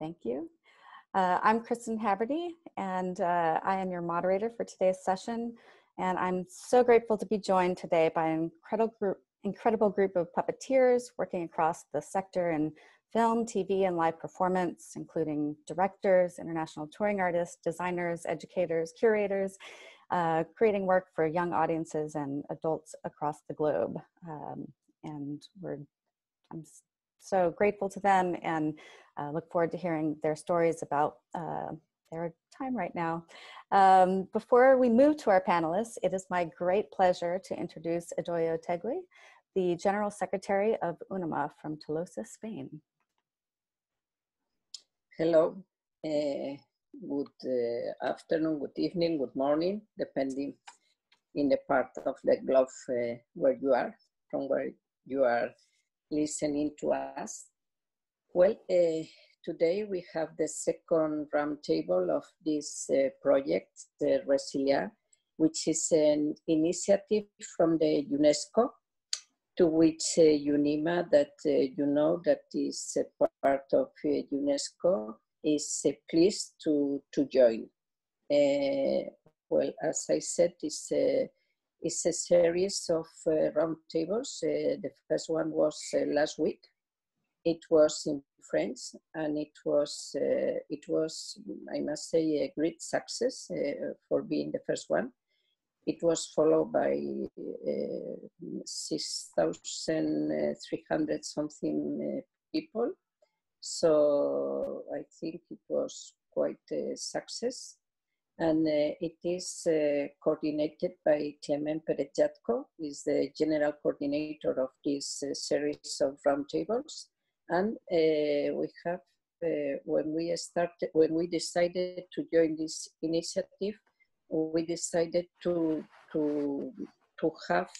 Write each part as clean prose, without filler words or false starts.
Thank you. I'm Kristen Haverty, and I am your moderator for today's session. And I'm so grateful to be joined today by an incredible group of puppeteers working across the sector in film, TV, and live performance, including directors, international touring artists, designers, educators, curators, creating work for young audiences and adults across the globe. And I'm so grateful to them and look forward to hearing their stories about their time right now. Before we move to our panelists, it is my great pleasure to introduce Idoia Otegui, the General Secretary of UNIMA from Tolosa, Spain. Hello, good afternoon, good evening, good morning, depending in the part of the globe where you are, from where you are listening to us. Well, today we have the second roundtable of this project, ResiliArt, which is an initiative from the UNESCO, to which UNIMA, that you know, that is a part of UNESCO, is pleased to join. Well, as I said, it's a series of roundtables. The first one was last week. It was in French, and it was, I must say, a great success for being the first one. It was followed by 6,300 something people. So I think it was quite a success. And it is coordinated by Clement Perez-Jatko, who is the general coordinator of this series of roundtables. And we have, when we decided to join this initiative, we decided to have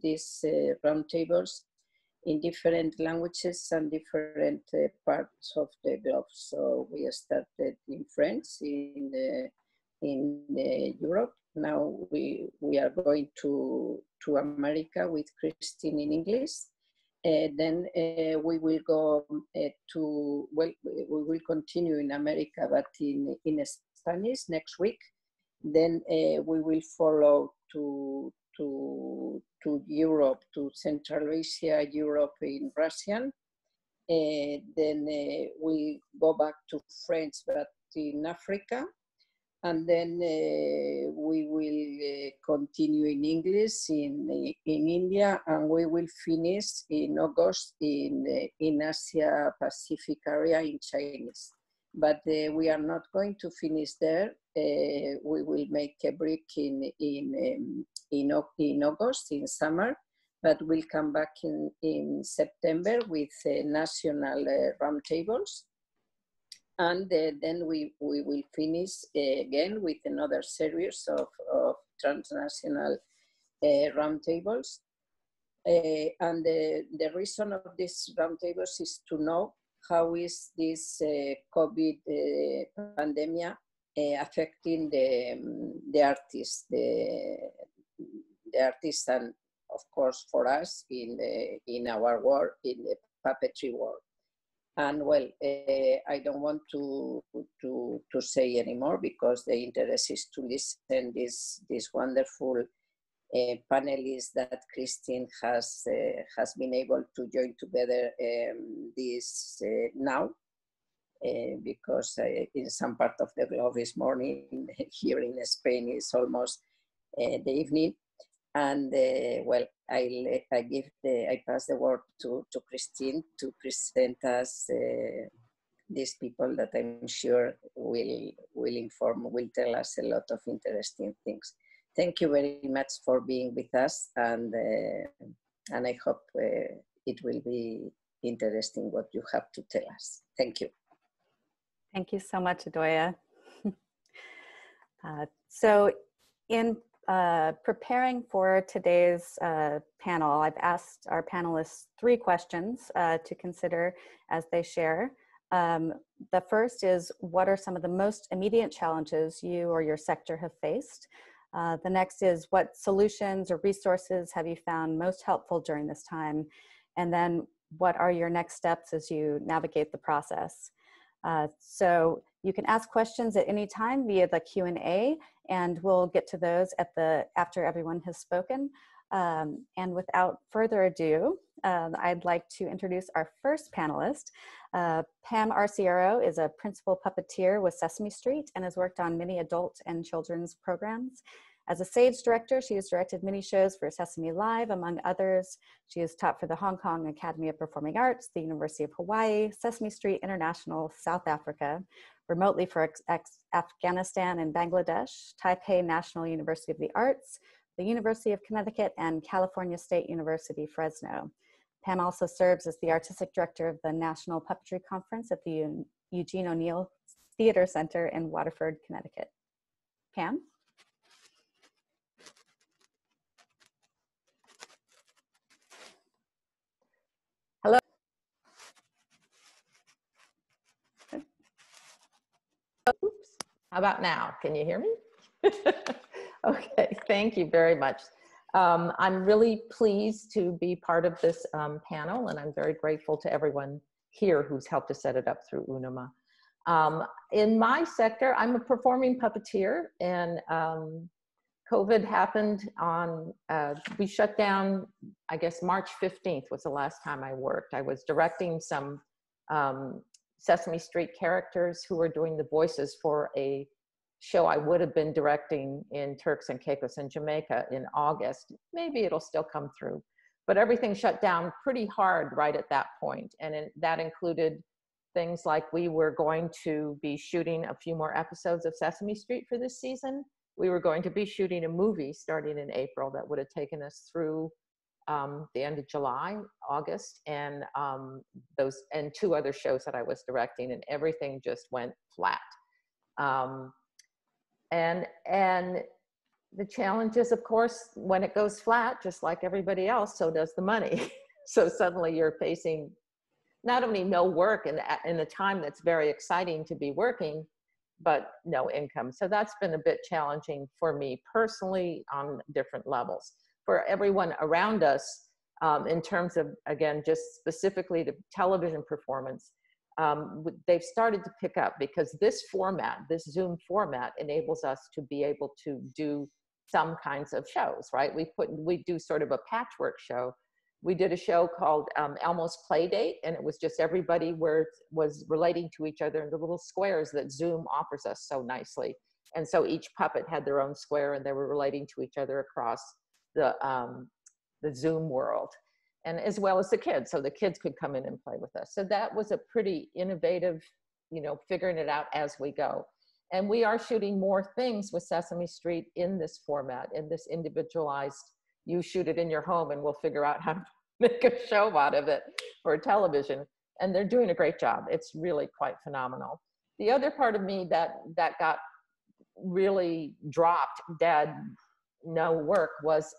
these roundtables in different languages and different parts of the globe. So we started in French, in Europe. Now we are going to America with Christine in English. Then we will go we will continue in America, but in Spanish next week. Then we will follow to Europe, to Central Asia, Europe in Russian. Then we go back to French, but in Africa. And then we will continue in English in India, and we will finish in August in Asia Pacific area in Chinese. But we are not going to finish there. We will make a break in August, in summer, but we'll come back in September with national roundtables. And then we will finish again with another series of transnational roundtables. And the reason of these roundtables is to know how is this COVID pandemic affecting the artists, the artists, and of course for us in our world, in the puppetry world. And well, I don't want to say anymore, because the interest is to listen this wonderful panelists that Christine has been able to join together this now, because in some part of the globe is morning, here in Spain is almost the evening. And well, I pass the word to Christine to present us these people that I'm sure will tell us a lot of interesting things. Thank you very much for being with us, and I hope it will be interesting what you have to tell us. Thank you. Thank you so much, Idoia. So in preparing for today's panel, I've asked our panelists 3 questions to consider as they share. The first is, what are some of the most immediate challenges you or your sector have faced? The next is, what solutions or resources have you found most helpful during this time? And then, what are your next steps as you navigate the process. So you can ask questions at any time via the Q&A, and we'll get to those after everyone has spoken. And without further ado, I'd like to introduce our first panelist. Pam Arciero is a principal puppeteer with Sesame Street and has worked on many adult and children's programs. As a stage director, she has directed many shows for Sesame Live, among others. She has taught for the Hong Kong Academy of Performing Arts, the University of Hawaii, Sesame Street International, South Africa, remotely for Afghanistan and Bangladesh, Taipei National University of the Arts, the University of Connecticut, and California State University, Fresno. Pam also serves as the artistic director of the National Puppetry Conference at the Eugene O'Neill Theater Center in Waterford, Connecticut. Pam? Hello. Oops. How about now? Can you hear me? Okay, thank you very much. I'm really pleased to be part of this panel, and I'm very grateful to everyone here who's helped to set it up through UNIMA. In my sector, I'm a performing puppeteer, and COVID happened on, we shut down, I guess March 15th was the last time I worked. I was directing some Sesame Street characters who were doing the voices for a show I would have been directing in Turks and Caicos in Jamaica in August. Maybe it'll still come through, but everything shut down pretty hard right at that point. And that included things like we were going to be shooting a few more episodes of Sesame Street for this season. We were going to be shooting a movie starting in April that would have taken us through the end of July, August, and two other shows that I was directing, and everything just went flat. And the challenge is, of course, when it goes flat, just like everybody else, so does the money. So suddenly you're facing not only no work in a time that's very exciting to be working, but no income. So that's been a bit challenging for me personally on different levels. For everyone around us, in terms of, again, just specifically the television performance, they've started to pick up because this format, this Zoom format, enables us to be able to do some kinds of shows, right? We do sort of a patchwork show. We did a show called Elmo's Playdate, and it was just everybody was relating to each other in the little squares that Zoom offers us so nicely. And so each puppet had their own square, and they were relating to each other across the Zoom world, and as well as the kids, so the kids could come in and play with us. So that was a pretty innovative, figuring it out as we go. And we are shooting more things with Sesame Street in this format, in this individualized, you shoot it in your home and we'll figure out how to make a show out of it for television. And they're doing a great job. It's really quite phenomenal. The other part of me that got really dropped, dead, no work, was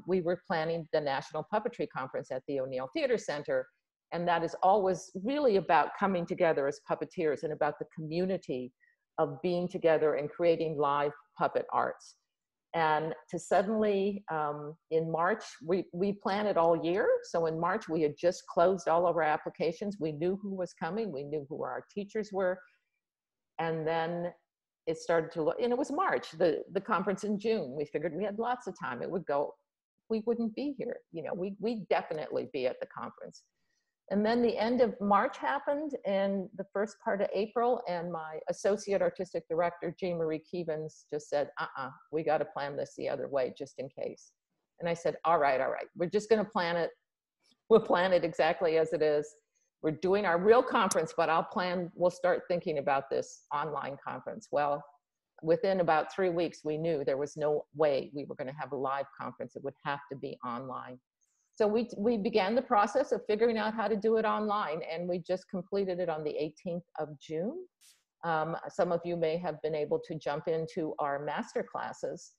we were planning the National Puppetry Conference at the O'Neill Theater Center. And that is always really about coming together as puppeteers and about the community of being together and creating live puppet arts. And to suddenly, in March, we planned it all year. So in March, we had just closed all of our applications. We knew who was coming. We knew who our teachers were. And then it started to look, and it was March, the conference in June. We figured we had lots of time. It would go, we wouldn't be here. We'd definitely be at the conference. And then the end of March happened and the first part of April, and my associate artistic director, Jean Marie Keevans, just said, we got to plan this the other way just in case. And I said, all right, we're just going to plan it. We'll plan it exactly as it is. We're doing our real conference, but we'll start thinking about this online conference. Well, within about 3 weeks, we knew there was no way we were going to have a live conference. It would have to be online. So we began the process of figuring out how to do it online, and we just completed it on the 18th of June. Some of you may have been able to jump into our master classes.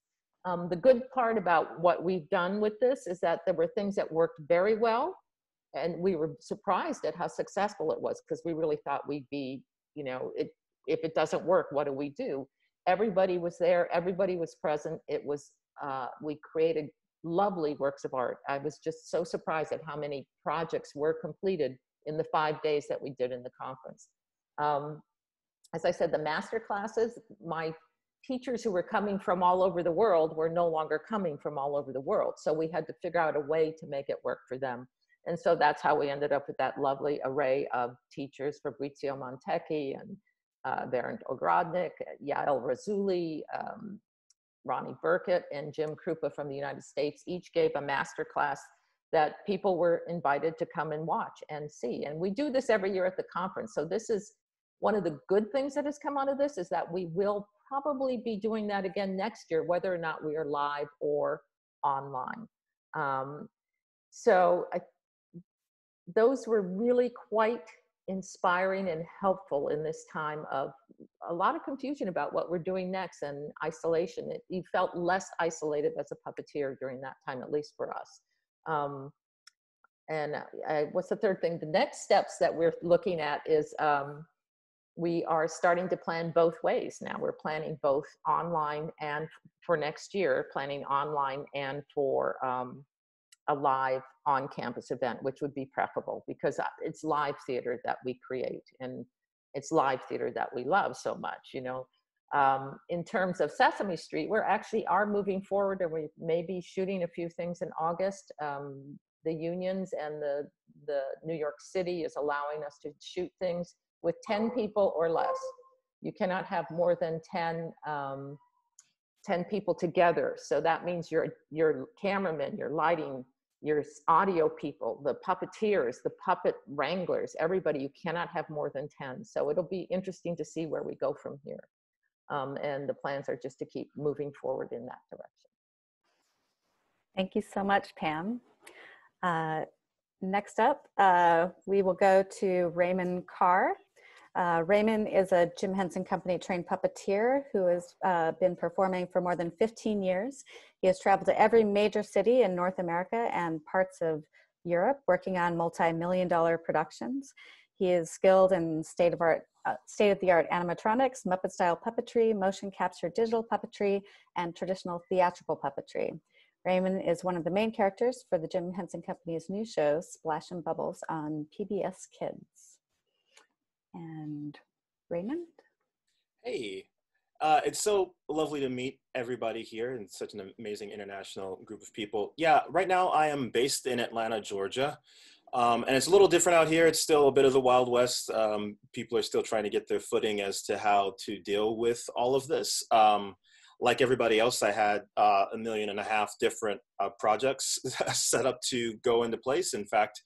The good part about what we've done with this is that there were things that worked very well, and we were surprised at how successful it was, because we really thought we'd be, if it doesn't work, what do we do? Everybody was there, everybody was present. It was, we created lovely works of art. I was just so surprised at how many projects were completed in the 5 days that we did in the conference. As I said, the master classes, my teachers who were coming from all over the world were no longer coming from all over the world. So we had to figure out a way to make it work for them. And so that's how we ended up with that lovely array of teachers, Fabrizio Montecchi and Bernd Ogrodnik, Yael Razuli, Ronnie Burkett, and Jim Krupa from the United States. Each gave a master class that people were invited to come and watch and see. And we do this every year at the conference. So this is one of the good things that has come out of this, is that we will probably be doing that again next year, whether or not we are live or online. Those were really quite inspiring and helpful in this time of a lot of confusion about what we're doing next and isolation. You felt less isolated as a puppeteer during that time, at least for us. What's the third thing? The next steps that we're looking at is we are starting to plan both ways now. We're planning both online and for next year, planning online and for a live on-campus event, which would be preferable because it's live theater that we create and it's live theater that we love so much, you know. In terms of Sesame Street, we're actually are moving forward, and we may be shooting a few things in August. The unions and the New York City is allowing us to shoot things with 10 people or less. You cannot have more than 10 people together. So that means your cameraman, your lighting, your audio people, the puppeteers, the puppet wranglers, everybody, you cannot have more than 10. So it'll be interesting to see where we go from here. And the plans are just to keep moving forward in that direction. Thank you so much, Pam. Next up, we will go to Raymond Carr. Raymond is a Jim Henson Company trained puppeteer who has been performing for more than 15 years. He has traveled to every major city in North America and parts of Europe, working on multi-million-dollar productions. He is skilled in state-of-the-art animatronics, Muppet-style puppetry, motion capture digital puppetry, and traditional theatrical puppetry. Raymond is one of the main characters for the Jim Henson Company's new show, Splash and Bubbles, on PBS Kids. And Raymond? Hey, it's so lovely to meet everybody here and such an amazing international group of people. Yeah, right now I am based in Atlanta, Georgia. And it's a little different out here. It's still a bit of the Wild West. People are still trying to get their footing as to how to deal with all of this. Like everybody else, I had 1.5 million different projects set up to go into place. In fact,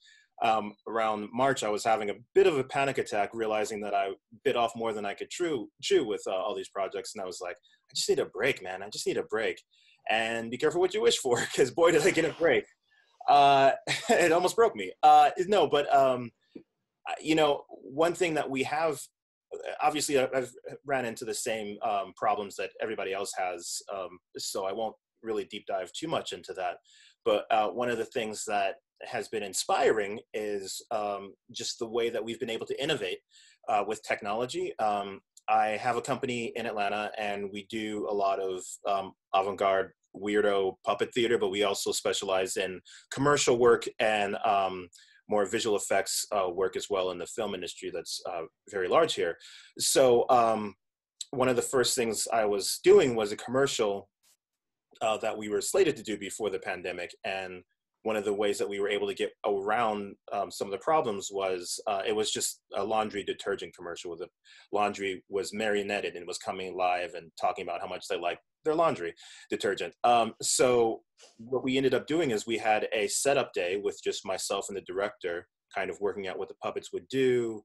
around March, I was having a bit of a panic attack, realizing that I bit off more than I could chew with all these projects. And I was like, I just need a break, man. I just need a break. And be careful what you wish for, because boy, did I get a break. It almost broke me. You know, one thing that we have, obviously I've ran into the same problems that everybody else has. So I won't really deep dive too much into that. But one of the things that has been inspiring is just the way that we've been able to innovate with technology. I have a company in Atlanta, and we do a lot of avant-garde, weirdo puppet theater, but we also specialize in commercial work and more visual effects work as well in the film industry that's very large here. So one of the first things I was doing was a commercial that we were slated to do before the pandemic. And one of the ways that we were able to get around some of the problems was it was just a laundry detergent commercial where the laundry was marionetted and was coming live and talking about how much they liked their laundry detergent. So what we ended up doing is we had a setup day with just myself and the director kind of working out what the puppets would do.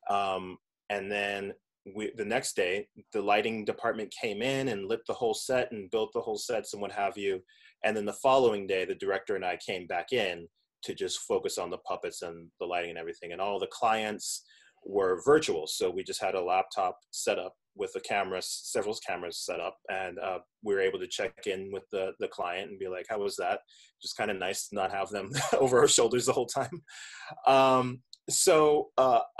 And then the next day, the lighting department came in and lit the whole set and built the whole sets and what have you. And then the following day, the director and I came back in to just focus on the puppets and the lighting and everything. And all the clients were virtual. So we just had a laptop set up with the cameras, several cameras set up. And we were able to check in with the client and be like, how was that? Just kind of nice to not have them over our shoulders the whole time. So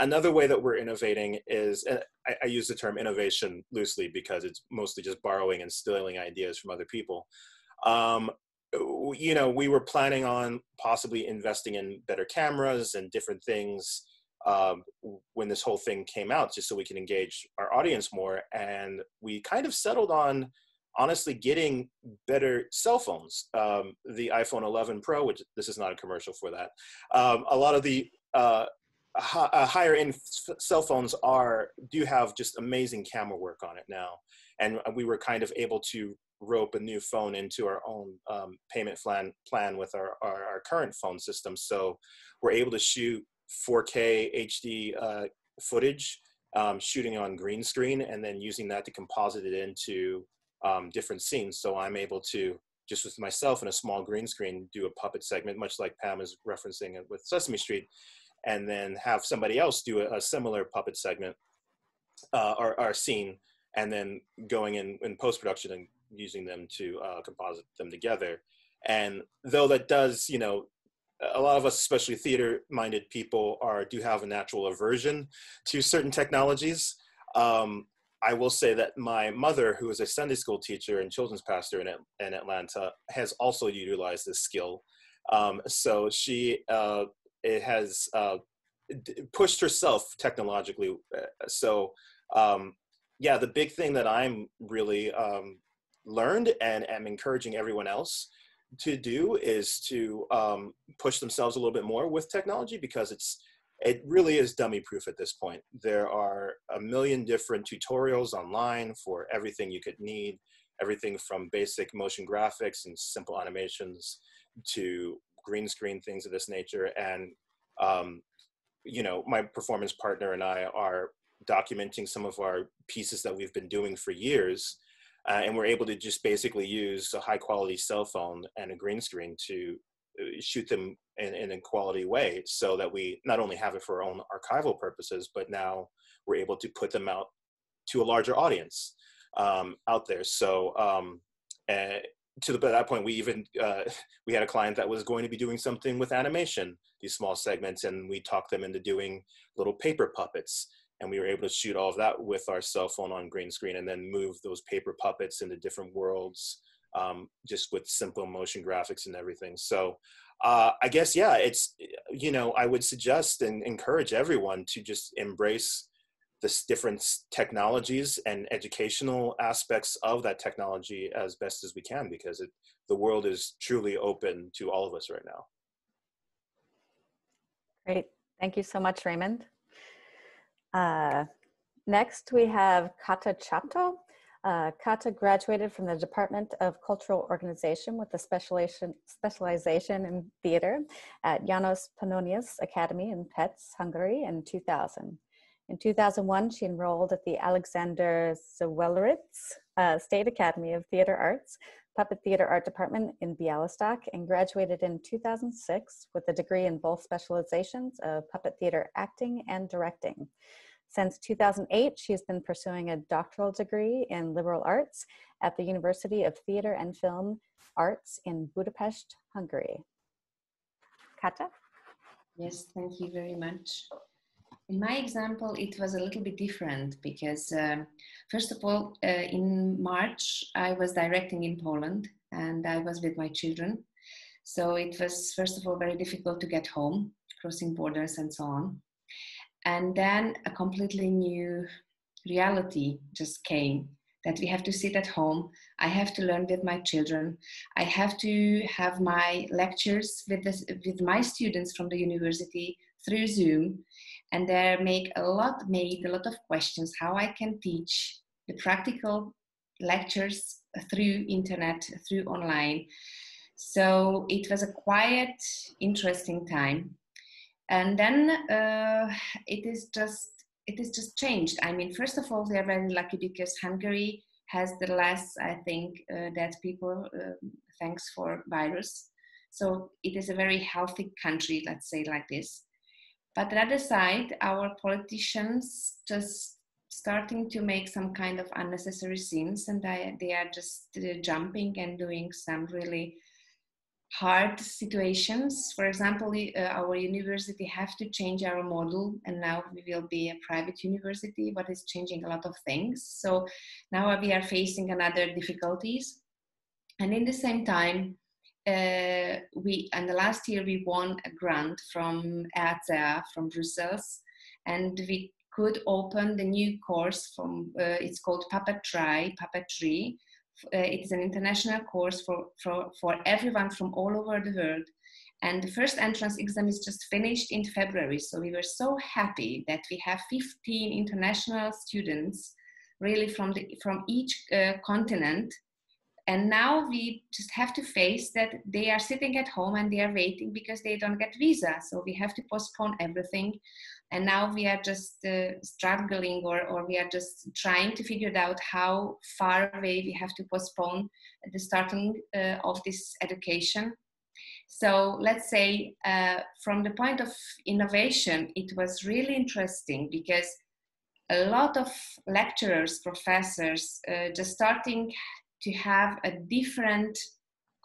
another way that we're innovating is, I use the term innovation loosely because it's mostly just borrowing and stealing ideas from other people, you know, we were planning on possibly investing in better cameras and different things when this whole thing came out, just so we can engage our audience more. And we kind of settled on, honestly, getting better cell phones. The iPhone 11 Pro, which this is not a commercial for that. A lot of the higher end cell phones do have just amazing camera work on it now. And we were kind of able to rope a new phone into our own payment plan with our current phone system. So we're able to shoot 4K HD footage, shooting on green screen, and then using that to composite it into different scenes. So I'm able to, just with myself and a small green screen, do a puppet segment, much like Pam is referencing it with Sesame Street, and then have somebody else do a similar puppet segment or scene, and then going in post-production and using them to composite them together. And though that does, you know, a lot of us, especially theater-minded people, do have a natural aversion to certain technologies. I will say that my mother, who is a Sunday school teacher and children's pastor in Atlanta, has also utilized this skill. So she has pushed herself technologically. So yeah, the big thing that I'm really learned and am encouraging everyone else to do is to push themselves a little bit more with technology, because it really is dummy proof at this point. There are a million different tutorials online for everything you could need, everything from basic motion graphics and simple animations to green screen things of this nature. And you know, my performance partner and I are documenting some of our pieces that we've been doing for years. And we're able to just basically use a high quality cell phone and a green screen to shoot them in a quality way, so that we not only have it for our own archival purposes, but now we're able to put them out to a larger audience out there. So to that point, we even, we had a client that was going to be doing something with animation, these small segments, and we talked them into doing little paper puppets. And we were able to shoot all of that with our cell phone on green screen, and then move those paper puppets into different worlds, just with simple motion graphics and everything. So I guess, yeah, it's, you know, I would suggest and encourage everyone to just embrace this different technologies and educational aspects of that technology as best as we can, because the world is truly open to all of us right now. Great. Thank you so much, Raymond. Next, we have Kata Choctaw. Kata graduated from the Department of Cultural Organization with a specialization in theater at János Pannonius Academy in Pécs, Hungary in 2000. In 2001, she enrolled at the Alexander Szwelerits State Academy of Theater Arts, Puppet Theater Art Department in Białystok, and graduated in 2006 with a degree in both specializations of puppet theater acting and directing. Since 2008, she has been pursuing a doctoral degree in liberal arts at the University of Theater and Film Arts in Budapest, Hungary. Kata? Yes, thank you very much. In my example, it was a little bit different because, first of all, in March, I was directing in Poland and I was with my children. So it was, first of all, very difficult to get home, crossing borders and so on. And then a completely new reality just came, that we have to sit at home. I have to learn with my children. I have to have my lectures with my students from the university through Zoom. And they made a lot of questions how I can teach the practical lectures through internet, through online. So it was a quiet, interesting time. And then it is just changed. I mean, first of all, we are very lucky because Hungary has the less, I think, dead people thanks for virus. So it is a very healthy country, let's say like this. But on the other side, our politicians just starting to make some kind of unnecessary scenes, and they are just jumping and doing some really hard situations. For example, our university have to change our model, and now we will be a private university, but it's changing a lot of things. So now we are facing another difficulties. And in the same time, and the last year we won a grant from ResiliArt from Brussels, and we could open the new course from, it's called Puppetry. It is an international course for everyone from all over the world. And the first entrance exam is just finished in February. So we were so happy that we have 15 international students really from each continent. And now we just have to face that they are sitting at home and they are waiting because they don't get visa. So we have to postpone everything. And now we are just struggling or we are just trying to figure out how far away we have to postpone the starting of this education. So let's say from the point of innovation, it was really interesting because a lot of lecturers, professors, just starting to have a different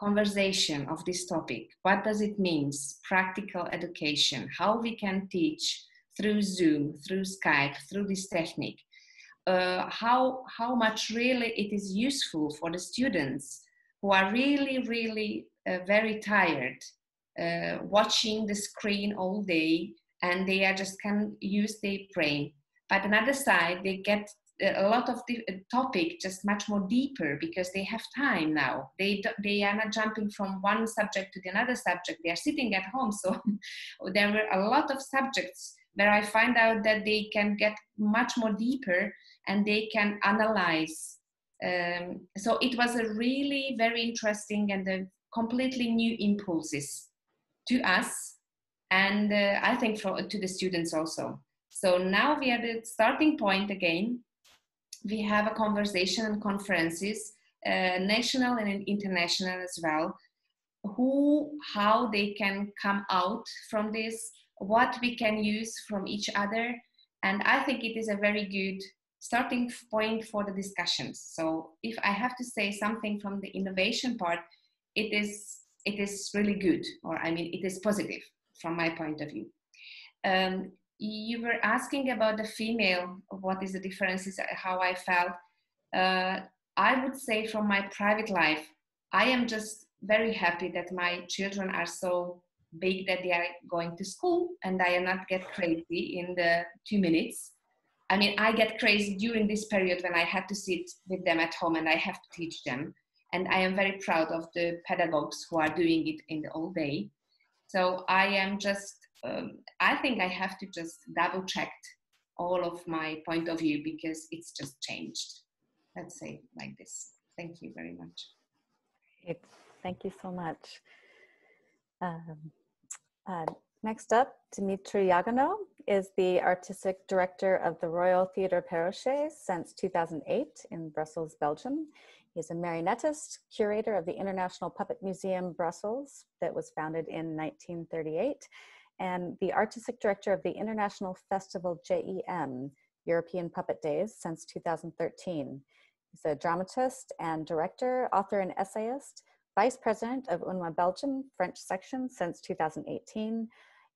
conversation of this topic. What does it mean? Practical education, how we can teach through Zoom, through Skype, through this technique. How much really it is useful for the students who are really very tired, watching the screen all day, and they are just can use their brain. But another side, they get a lot of the topic just much more deeper because they have time now. They are not jumping from one subject to the another subject. They are sitting at home. So there were a lot of subjects where I find out that they can get much more deeper and they can analyze. So it was a really very interesting and a completely new impulses to us, and I think to the students also. So now we are at the starting point again. We have a conversation and conferences, national and international as well, how they can come out from this, what we can use from each other. And I think it is a very good starting point for the discussions. So if I have to say something from the innovation part, it is really good, or I mean, it is positive from my point of view. You were asking about the female, what is the differences, how I felt. I would say from my private life, I am just very happy that my children are so big that they are going to school and I am not get crazy in the 2 minutes. I mean, I get crazy during this period when I had to sit with them at home and I have to teach them. And I am very proud of the pedagogues who are doing it in the all day. So I am just, I think I have to just double check all of my point of view because it's just changed. Let's say like this. Thank you very much. Thank you so much. Next up, Dimitri Jageneau is the Artistic Director of the Royal Theatre Peruchet since 2008 in Brussels, Belgium. He's a marionettist, curator of the International Puppet Museum, Brussels, that was founded in 1938, and the Artistic Director of the International Festival JEM, European Puppet Days, since 2013. He's a dramatist and director, author and essayist, Vice President of UNIMA Belgium French section since 2018,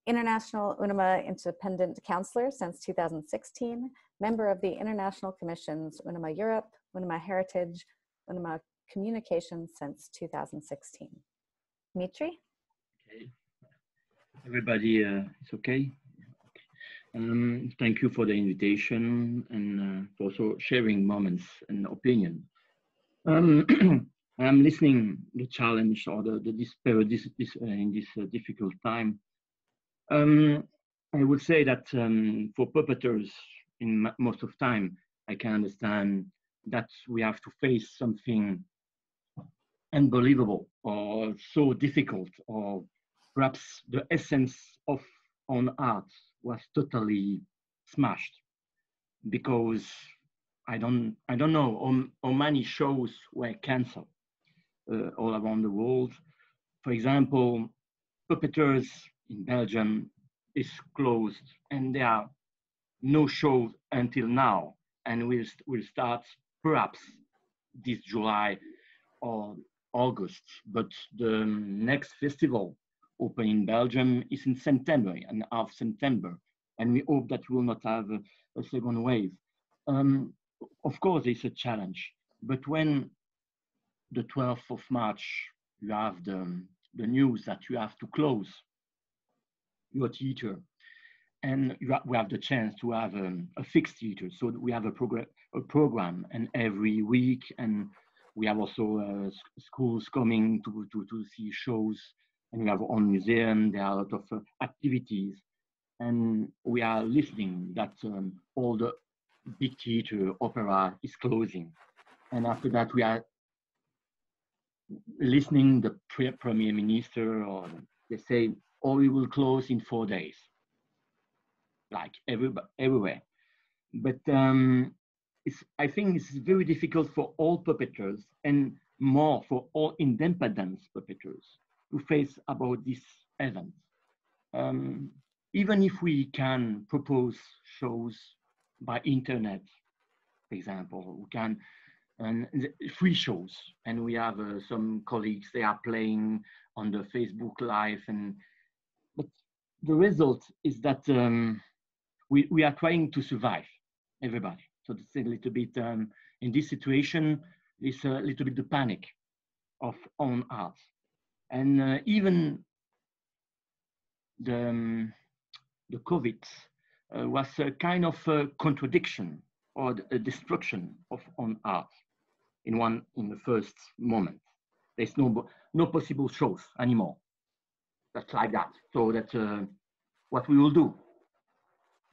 International UNIMA Independent Counselor since 2016, member of the International Commissions UNIMA Europe, UNIMA Heritage, UNIMA Communications since 2016. Dimitri? Okay. Everybody, it's okay? Thank you for the invitation and for also sharing moments and opinion. I'm listening the challenge or the despair in this difficult time. I would say that for puppeteers, in most of time, I can understand that we have to face something unbelievable or so difficult, or perhaps the essence of on art was totally smashed, because I don't know how many shows were canceled all around the world. For example, Puppeteers in Belgium is closed and there are no shows until now, and we'll start perhaps this July or August, but the next festival open in Belgium is in September, and half September, and we hope that we will not have a second wave. Of course, it's a challenge, but when the 12th of March, you have the the news that you have to close your theater. And we have the chance to have a fixed theater. So we have a program, and every week, and we have also schools coming to see shows, and we have our own museum. There are a lot of activities, and we are listening that all the big theater opera is closing. And after that, we are listening the Premier Minister, or they say, oh, we will close in 4 days. Like everywhere. But I think it's very difficult for all puppeteers, and more for all independent puppeteers, to face about this event. Even if we can propose shows by internet, for example, we can, and free shows, and we have some colleagues, they are playing on the Facebook Live, but the result is that we are trying to survive, everybody. So it's a little bit, in this situation, it's a little bit the panic of own art. And even the COVID was a kind of a contradiction or a destruction of own art in the first moment. There's no possible shows anymore. That's like that. So that's what we will do.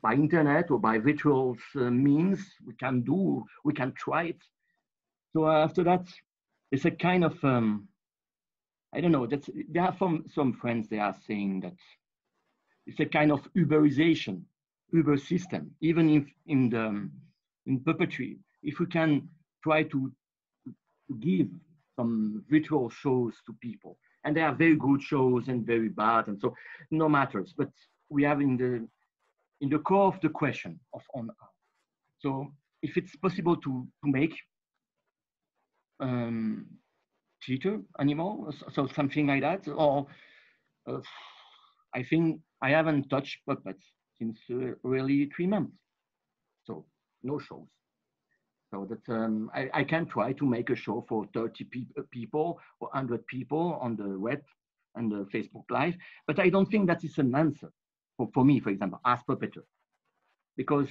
By internet or by virtual means, we can try it. So after that, it's a kind of, I don't know, there are some friends, they are saying that it's a kind of Uberization, Uber system, even if in puppetry, if we can try to give some virtual shows to people, and there are very good shows and very bad, and so no matters, but we have in the core of the question of on art. So if it's possible to make theater anymore, so something like that, or I think I haven't touched puppets since really 3 months. So no shows. So that I can try to make a show for 30 people or 100 people on the web and the Facebook Live, but I don't think that is an answer. For me, for example, as puppeter, because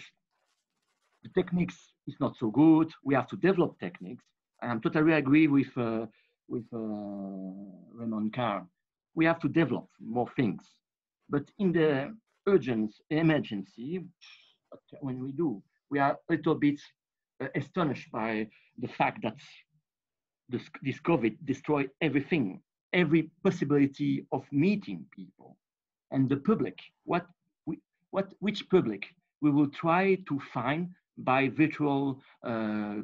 the techniques is not so good. We have to develop techniques. I totally agree with Raymond Carr. We have to develop more things. But in the emergency, when we are a little bit astonished by the fact that this COVID destroyed everything, every possibility of meeting people. And the public, which public we will try to find by virtual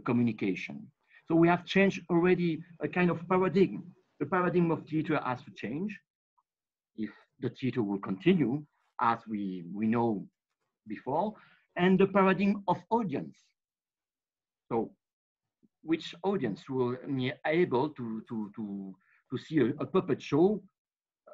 communication. So we have changed already a kind of paradigm. The paradigm of theater has to change if the theater will continue as we know before, and the paradigm of audience. So which audience will be able to see a puppet show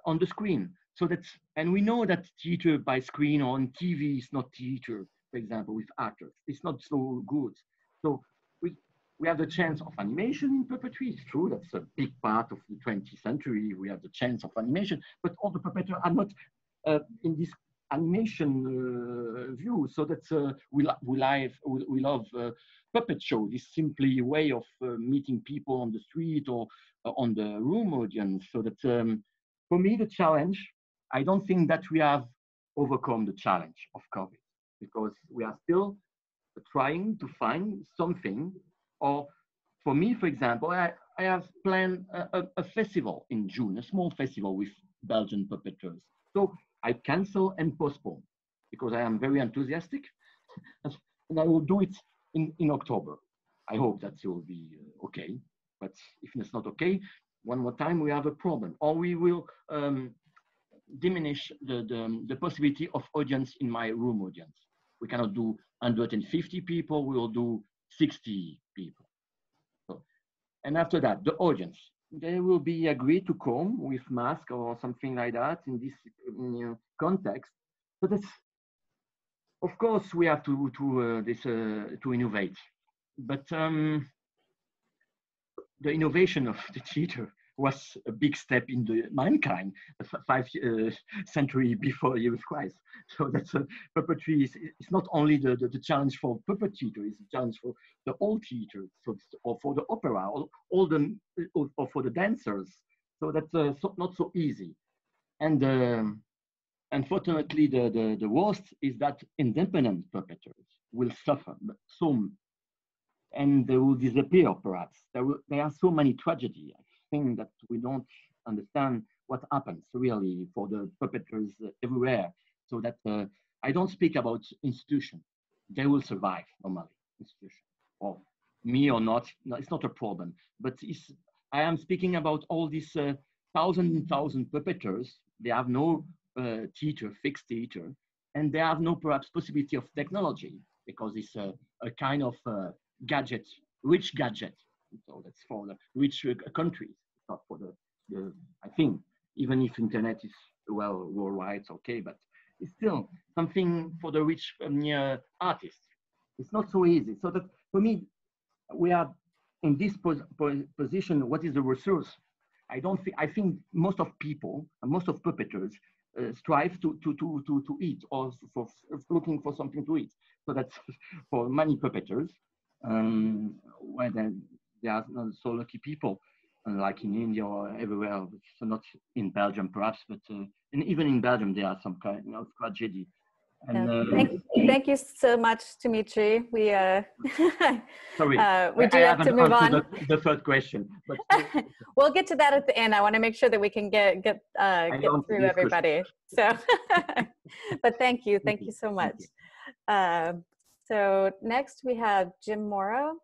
on the screen? So and we know that theater by screen or on TV is not theater, for example, with actors. It's not so good. So we have the chance of animation in puppetry. It's true, that's a big part of the 20th century. We have the chance of animation, but all the puppeteers are not in this animation view. So that's we love puppet show. This simply a way of meeting people on the street or on the room audience. So that for me, the challenge, I don't think that we have overcome the challenge of COVID, because we are still trying to find something. Or for me, for example, I have planned a festival in June, a small festival with Belgian puppeteers. So I cancel and postpone because I am very enthusiastic, and I will do it in October. I hope that it will be okay, but if it's not okay, one more time we have a problem, or we will diminish the possibility of audience in my room audience. We cannot do 150 people, we will do 60 people. So, and after that, the audience, they will be agreed to come with mask or something like that in this context. But that's, of course, we have to innovate. But the innovation of the theater was a big step in the mankind 5 centuries before Jesus Christ. So that's puppetry is not only the challenge for puppet theater, it's a challenge for the whole theater, so or for the opera, or for the dancers. So that's not so easy. And unfortunately, the worst is that independent puppeters will suffer so, and they will disappear perhaps. There are so many tragedies. I think that we don't understand what happens really for the puppeters everywhere. So that I don't speak about institutions. They will survive normally, institution. Or me or not, no, it's not a problem. But I am speaking about all these thousands and thousands puppeters. They have no theater, fixed theater, and they have no perhaps possibility of technology because it's a kind of gadget, rich gadget. So that's for the rich countries, not for the I think, even if internet is well worldwide, it's okay, but it's still something for the rich artists. It's not so easy. So that for me, we are in this position. What is the resource? I think most of people and most of puppeteers strive to eat or for looking for something to eat. So that's for many puppeteers. Where there are not so lucky people, like in India or everywhere. So not in Belgium, perhaps, but and even in Belgium there are some kind of tragedy. And thank you so much, Dimitri. We sorry, we do have to move on. The third question, but we'll get to that at the end. I want to make sure that we can get through everybody. So, but thank you so much. So next we have Jim Mauro.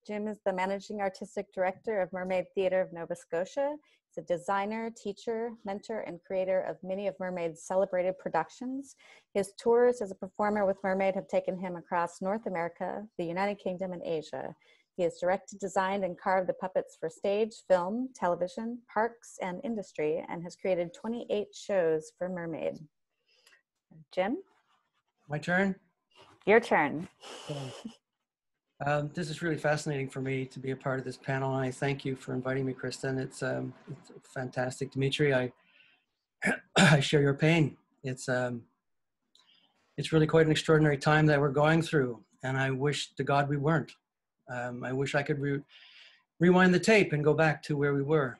Jim is the Managing Artistic Director of Mermaid Theatre of Nova Scotia. He's a designer, teacher, mentor, and creator of many of Mermaid's celebrated productions. His tours as a performer with Mermaid have taken him across North America, the United Kingdom, and Asia. He has directed, designed, and carved the puppets for stage, film, television, parks, and industry, and has created 28 shows for Mermaid. Jim? My turn? Your turn. This is really fascinating for me to be a part of this panel, and I thank you for inviting me, Kristen. It's fantastic. Dimitri, I share your pain. It's really quite an extraordinary time that we're going through, and I wish to God we weren't. I wish I could rewind the tape and go back to where we were,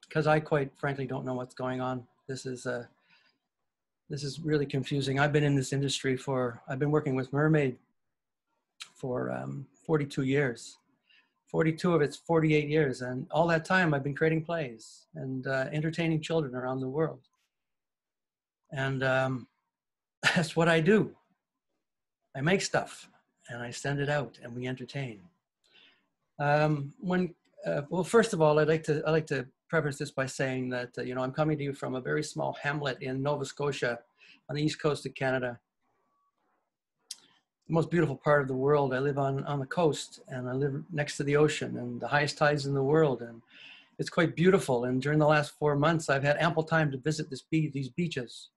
because I quite frankly don't know what's going on. This is really confusing. I've been in this industry I've been working with Mermaid for 42 years. 42 of it's 48 years. And all that time I've been creating plays and entertaining children around the world. And that's what I do. I make stuff and I send it out and we entertain. Well, first of all, I'd like to preface this by saying that, I'm coming to you from a very small hamlet in Nova Scotia on the east coast of Canada. The most beautiful part of the world. I live on the coast and I live next to the ocean and the highest tides in the world. And it's quite beautiful. And during the last 4 months, I've had ample time to visit these beaches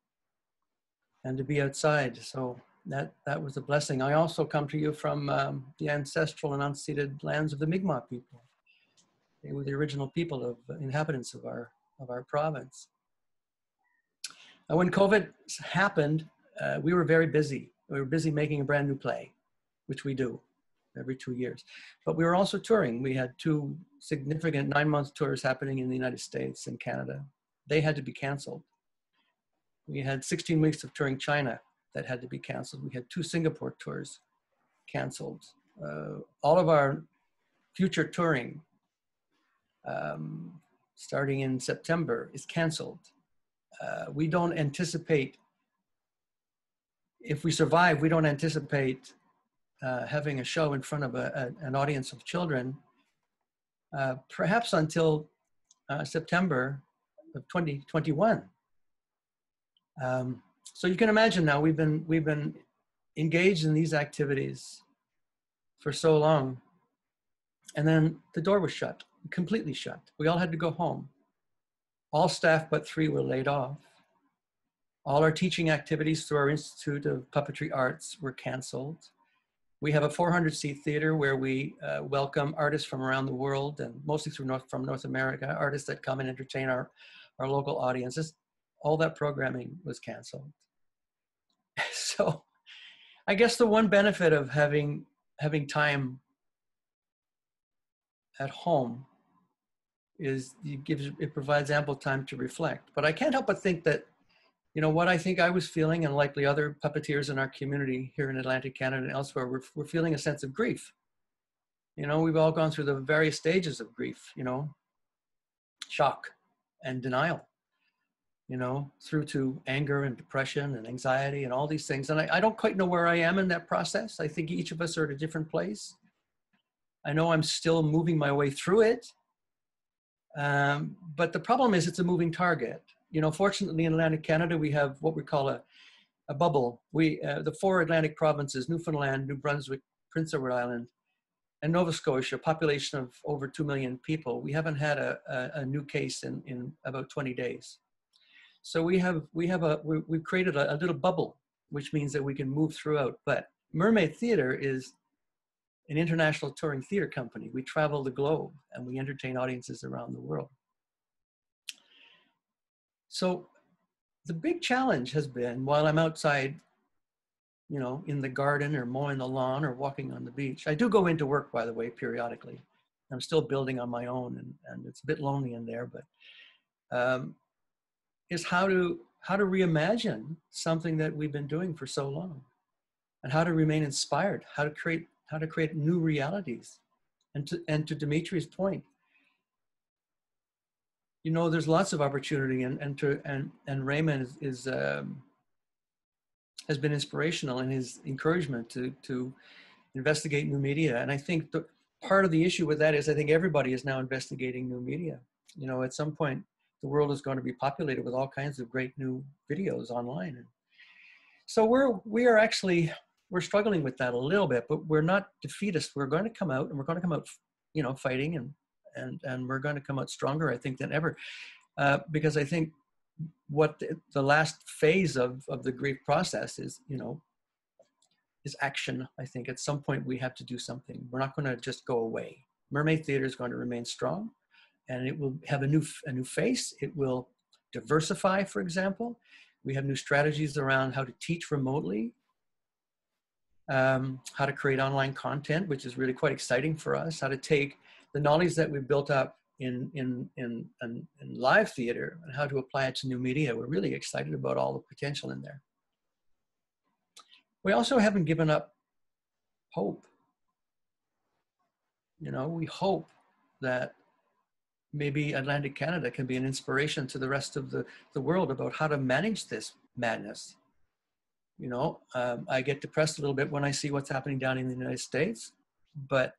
and to be outside. So that was a blessing. I also come to you from the ancestral and unceded lands of the Mi'kmaq people. They were the original people inhabitants of our province. When COVID happened, we were very busy. We were busy making a brand new play, which we do every 2 years. But we were also touring. We had 2 significant 9-month tours happening in the United States and Canada. They had to be canceled. We had 16 weeks of touring China that had to be canceled. We had 2 Singapore tours canceled. All of our future touring, starting in September, is canceled. We don't anticipate, if we survive, we don't anticipate having a show in front of an audience of children, perhaps until September of 2021. So you can imagine now we've been engaged in these activities for so long, and then the door was shut, completely shut. We all had to go home. All staff but 3 were laid off. All our teaching activities through our Institute of Puppetry Arts were canceled. We have a 400-seat theater where we welcome artists from around the world, and mostly from North America, artists that come and entertain our local audiences. All that programming was canceled. So I guess the one benefit of having time at home is it provides ample time to reflect. But I can't help but think that, you know, what I think I was feeling, and likely other puppeteers in our community here in Atlantic Canada and elsewhere, we're feeling a sense of grief. You know, we've all gone through the various stages of grief, you know, shock and denial, you know, through to anger and depression and anxiety and all these things. And I don't quite know where I am in that process. I think each of us are at a different place. I know I'm still moving my way through it. But the problem is it's a moving target. You know, fortunately in Atlantic Canada, we have what we call a bubble. The 4 Atlantic provinces, Newfoundland, New Brunswick, Prince Edward Island, and Nova Scotia, a population of over 2 million people, we haven't had a new case in about 20 days. So we've created a little bubble, which means that we can move throughout. But Mermaid Theatre is an international touring theater company. We travel the globe and we entertain audiences around the world. So the big challenge has been, while I'm outside, you know, in the garden or mowing the lawn or walking on the beach, I do go into work, by the way, periodically. I'm still building on my own, and it's a bit lonely in there, but is how to reimagine something that we've been doing for so long, and how to remain inspired, how to create new realities. And to Dimitri's point, you know, there's lots of opportunity, and Raymond has been inspirational in his encouragement to investigate new media. And I think part of the issue with that is I think everybody is now investigating new media. You know, at some point, the world is going to be populated with all kinds of great new videos online. And so we're struggling with that a little bit, but we're not defeatist. We're going to come out, and we're going to come out, you know, fighting, and we're going to come out stronger, I think, than ever. Because I think what the last phase of the grief process is, you know, is action. I think at some point we have to do something. We're not going to just go away. Mermaid Theatre is going to remain strong, and it will have a new face. It will diversify, for example. We have new strategies around how to teach remotely, how to create online content, which is really quite exciting for us, how to take the knowledge that we've built up in live theater and how to apply it to new media. We're really excited about all the potential in there. We also haven't given up hope. You know, we hope that maybe Atlantic Canada can be an inspiration to the rest of the world about how to manage this madness. You know, I get depressed a little bit when I see what's happening down in the United States, but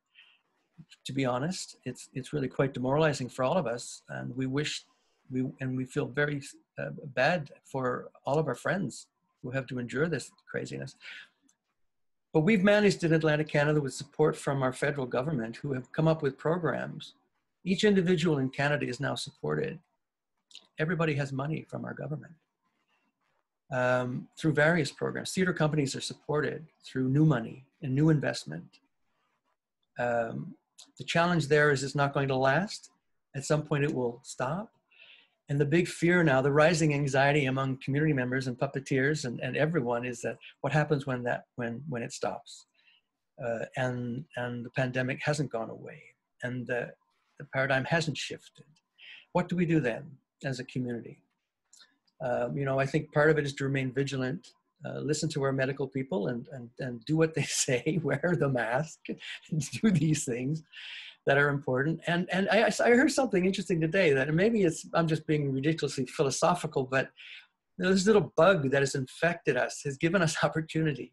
to be honest, it's really quite demoralizing for all of us, and we feel very bad for all of our friends who have to endure this craziness. But we've managed in Atlantic Canada with support from our federal government, who have come up with programs. Each individual in Canada is now supported. Everybody has money from our government through various programs. Theater companies are supported through new money and new investment. The challenge there is it's not going to last. At some point it will stop. And the big fear now, the rising anxiety among community members and puppeteers and everyone, is that what happens when it stops? And the pandemic hasn't gone away, and the paradigm hasn't shifted. What do we do then as a community? You know, I think part of it is to remain vigilant, listen to our medical people and do what they say, wear the mask, do these things that are important. And I heard something interesting today, that maybe I'm just being ridiculously philosophical, but you know, this little bug that has infected us has given us opportunity.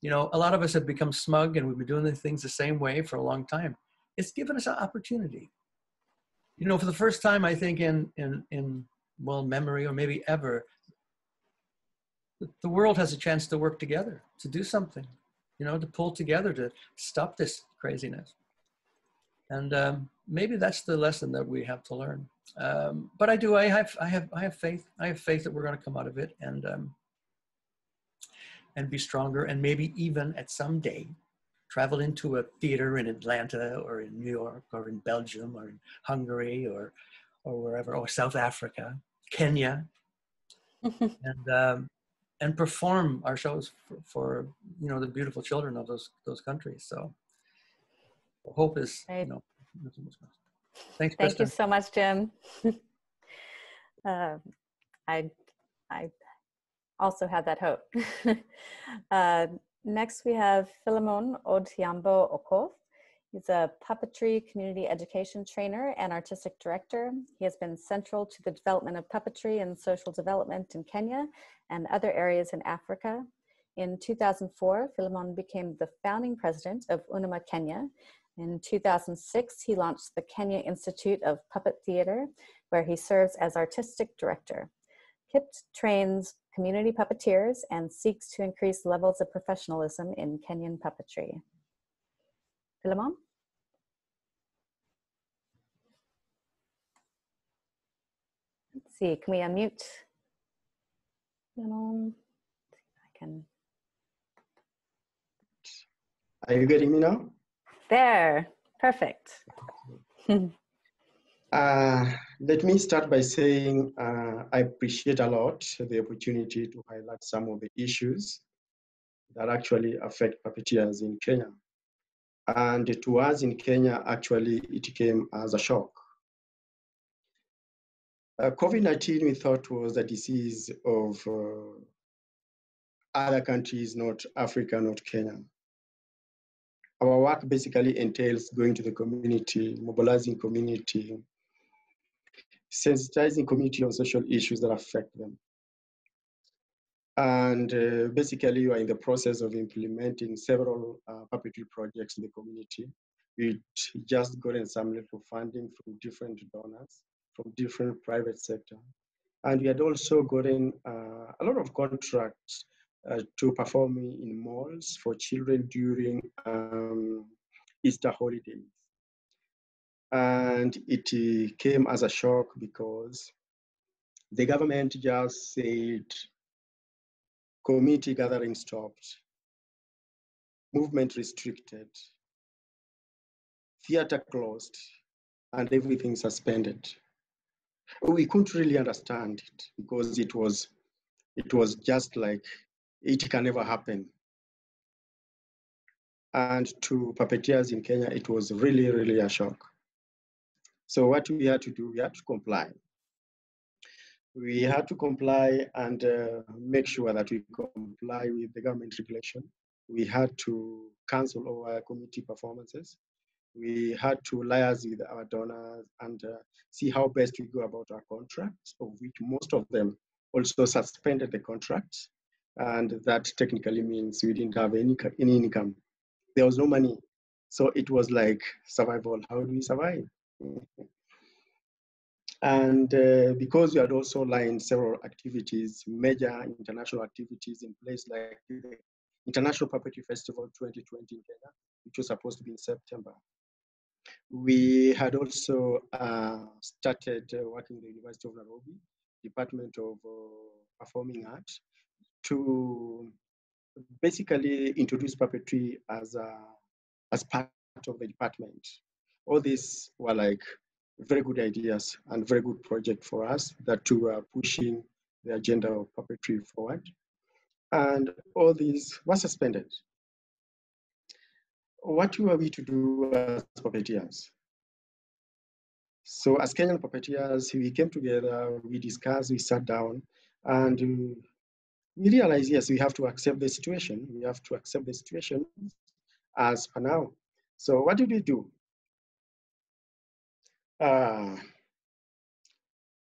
You know, a lot of us have become smug and we've been doing things the same way for a long time. It's given us an opportunity. You know, for the first time, I think in well, memory, or maybe ever, the world has a chance to work together, to do something, you know, to pull together to stop this craziness. And maybe that's the lesson that we have to learn. But I have faith. I have faith that we're going to come out of it. And and be stronger, and maybe even at some day travel into a theater in Atlanta or in New York or in Belgium or in Hungary or wherever, or South Africa, Kenya, and perform our shows for you know, the beautiful children of those countries. So hope is, you know, thanks, Thank you Kristen. so much, Jim. I also had that hope. Next, we have Phylemon Odhiambo Okoth. He's a puppetry community education trainer and artistic director. He has been central to the development of puppetry and social development in Kenya and other areas in Africa. In 2004, Phylemon became the founding president of UNIMA Kenya. In 2006, he launched the Kenya Institute of Puppet Theater, where he serves as artistic director. KIPT trains community puppeteers and seeks to increase levels of professionalism in Kenyan puppetry. Phylemon? Let's see, can we unmute Phylemon? I can. Are you getting me now? There, perfect. Let me start by saying I appreciate a lot the opportunity to highlight some of the issues that actually affect puppeteers in Kenya. And to us in Kenya, actually, it came as a shock. COVID-19, we thought, was a disease of other countries, not Africa, not Kenya. Our work basically entails going to the community, mobilizing community, sensitizing community on social issues that affect them. And basically, we are in the process of implementing several puppetry projects in the community. We just gotten some little funding from different donors, from different private sector. And we had also gotten a lot of contracts to perform in malls for children during Easter holidays. And it came as a shock because the government just said community gathering stopped, movement restricted, theater closed, and everything suspended. We couldn't really understand it because it was just like, it can never happen. And to puppeteers in Kenya, it was really, really a shock. So what we had to do, we had to comply. We had to comply and make sure that we comply with the government regulation. We had to cancel all our community performances. We had to liaise with our donors and see how best we go about our contracts, of which most of them also suspended the contracts. And that technically means we didn't have any income. There was no money. So it was like survival. How do we survive? And because we had also lined several activities, major international activities in place, like the International Puppetry Festival 2020 in Kenya, which was supposed to be in September. We had also started working with the University of Nairobi, Department of Performing Arts, to basically introduce puppetry as part of the department. All these were like very good ideas and very good project for us that we were pushing the agenda of puppetry forward. And all these were suspended. What were we to do as puppeteers? So as Kenyan puppeteers, we came together, we discussed, we sat down, and we realized, yes, we have to accept the situation. We have to accept the situation as per now. So what did we do?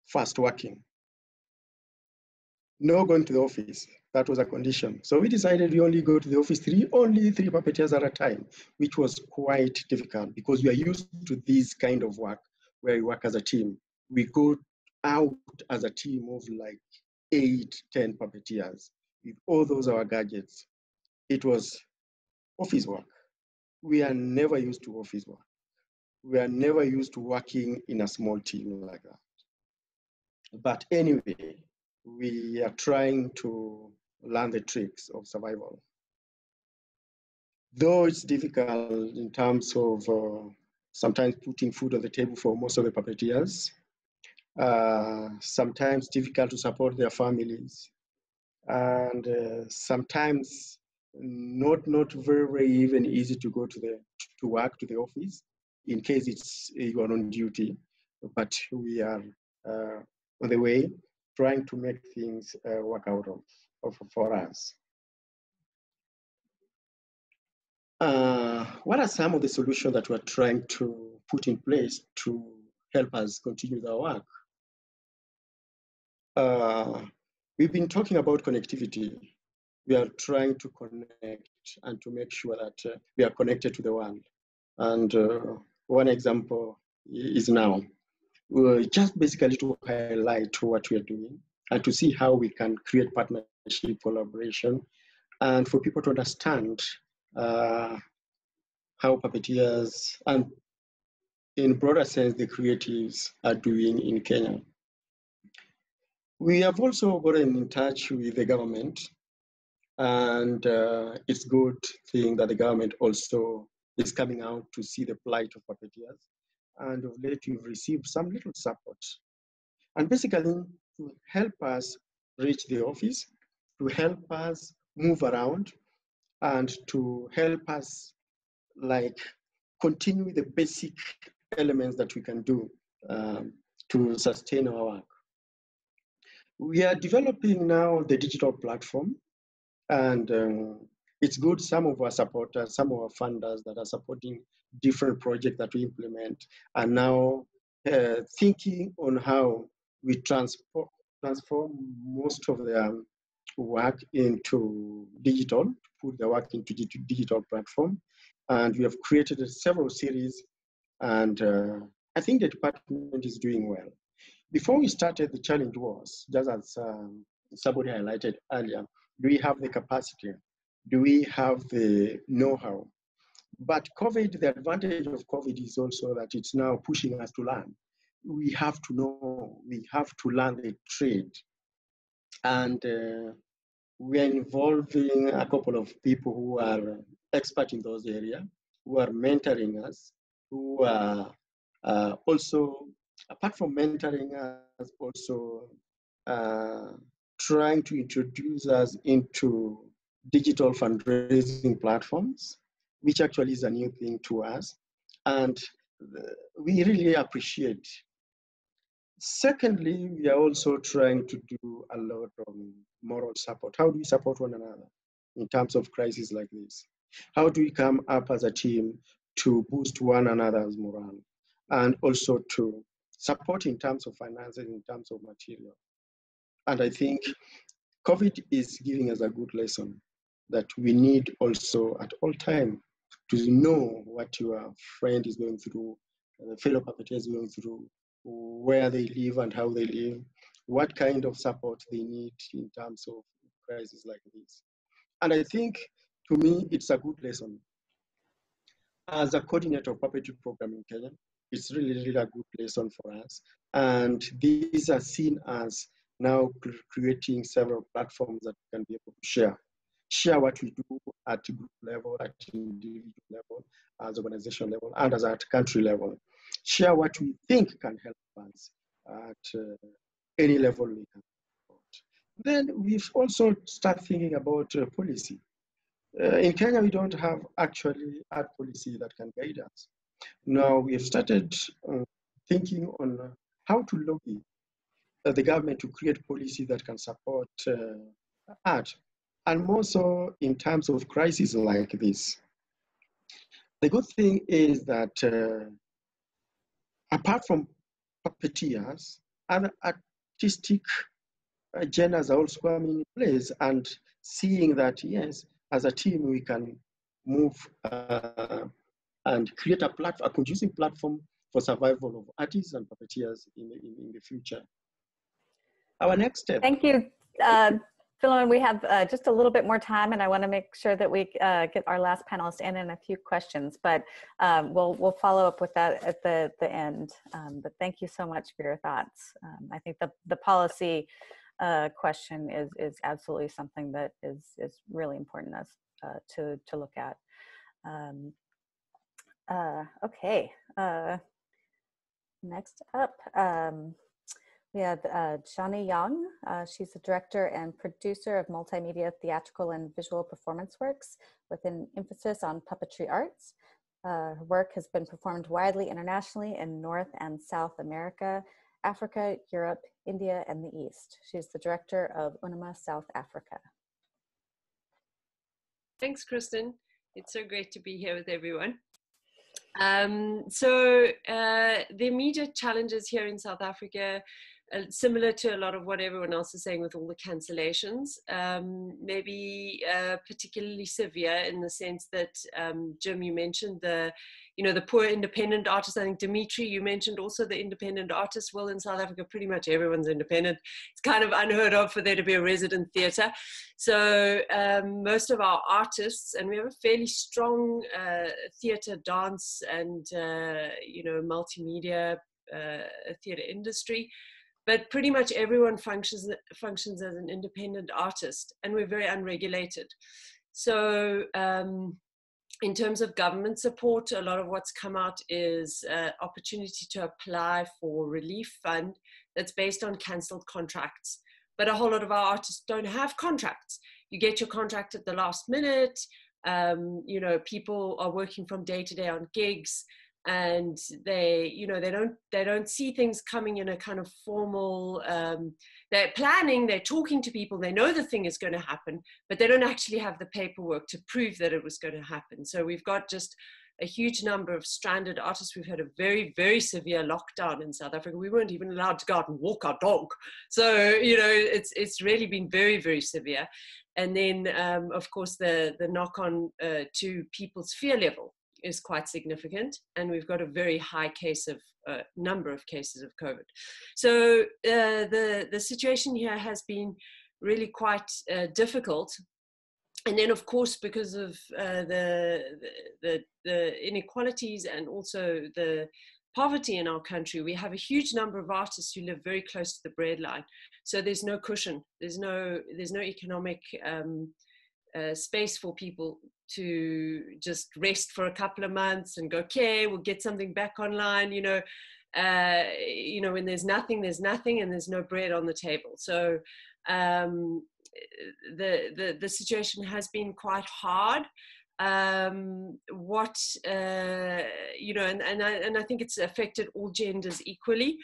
Fast working. No going to the office. That was a condition. So we decided we only go to the office only three puppeteers at a time, which was quite difficult because we are used to this kind of work where we work as a team. We go out as a team of like 8, 10 puppeteers with all those our gadgets. It was office work. We are never used to office work. We are never used to working in a small team like that. But anyway, we are trying to learn the tricks of survival. Though it's difficult in terms of sometimes putting food on the table for most of the puppeteers, sometimes difficult to support their families, and sometimes not very even easy to go to work, to the office, in case you are on duty. But we are on the way, trying to make things work out for us. What are some of the solutions that we're trying to put in place to help us continue our work? We've been talking about connectivity. We are trying to connect and to make sure that we are connected to the world. And one example is now, just basically to highlight what we are doing and to see how we can create partnership, collaboration, and for people to understand how puppeteers and, in broader sense, the creatives are doing in Kenya. We have also gotten in touch with the government, and it's a good thing that the government also is coming out to see the plight of puppeteers. And of late, we've received some little support. And basically, to help us reach the office, to help us move around, and to help us continue the basic elements that we can do to sustain our work. We are developing now the digital platform, and it's good. Some of our supporters, some of our funders that are supporting different projects that we implement are now thinking on how we transform most of their work into digital, put the work into digital platform. And we have created several series, and I think the department is doing well. Before we started, the challenge was, just as somebody highlighted earlier, do we have the capacity? Do we have the know-how? But COVID, the advantage of COVID is also that it's now pushing us to learn. We have to know, we have to learn the trade. And we are involving a couple of people who are expert in those areas, who are mentoring us, who are also, apart from mentoring us, also trying to introduce us into digital fundraising platforms, which actually is a new thing to us. And we really appreciate. Secondly, we are also trying to do a lot of moral support. How do we support one another in terms of crises like this? How do we come up as a team to boost one another's morale, and also to support in terms of finances, in terms of material? And I think COVID is giving us a good lesson that we need also at all time to know what your friend is going through, the fellow puppeteer is going through, where they live and how they live, what kind of support they need in terms of crises like this. And I think, to me, it's a good lesson. As a coordinator of puppetry program in Kenya, it's really a good lesson for us. And these are seen as now creating several platforms that we can be able to share what we do at group level, at individual level, as organization level, and as at country level. Share what we think can help us at any level we can support. Then we've also started thinking about policy. In Kenya, we don't have actually art policy that can guide us. Now we have started thinking on how to lobby the government to create policy that can support art, and more so in terms of crises like this. The good thing is that apart from puppeteers, other artistic genres are also coming in place, and seeing that, yes, as a team, we can move and create a conducive platform for survival of artists and puppeteers in the future. Our next step. Thank you. Phylemon, we have just a little bit more time, and I want to make sure that we get our last panelist in a few questions, but we'll follow up with that at the end. But thank you so much for your thoughts. I think the policy question is absolutely something that is really important to look at. Okay, next up, we have Zhani Yang. She's the director and producer of multimedia theatrical and visual performance works with an emphasis on puppetry arts. Her work has been performed widely internationally in North and South America, Africa, Europe, India, and the East. She's the director of UNIMA South Africa. Thanks, Kristen. It's so great to be here with everyone. The immediate challenges here in South Africa, similar to a lot of what everyone else is saying with all the cancellations, maybe particularly severe in the sense that, Jim, you mentioned the poor independent artists. I think, Dimitri, you mentioned also the independent artists. Well, in South Africa, pretty much everyone's independent. It's kind of unheard of for there to be a resident theatre. So most of our artists, and we have a fairly strong theatre, dance, and, multimedia theatre industry, but pretty much everyone functions as an independent artist, and we're very unregulated. So in terms of government support, a lot of what's come out is opportunity to apply for relief fund that's based on cancelled contracts. But a whole lot of our artists don't have contracts. You get your contract at the last minute. People are working from day to day on gigs, and they don't see things coming in a kind of formal, they're planning, they're talking to people, they know the thing is going to happen, but they don't actually have the paperwork to prove that it was going to happen. So we've got just a huge number of stranded artists. We've had a very, very severe lockdown in South Africa. We weren't even allowed to go out and walk our dog. So, it's really been very, very severe. And then, of course, the knock-on to people's fear level is quite significant, and we've got a very high number of cases of COVID. So the situation here has been really quite difficult. And then, of course, because of the inequalities and also the poverty in our country, we have a huge number of artists who live very close to the breadline. So there's no cushion. There's no economic space for people to just rest for a couple of months and go, okay, we'll get something back online. When there's nothing, and there's no bread on the table. So the situation has been quite hard. And I think it's affected all genders equally.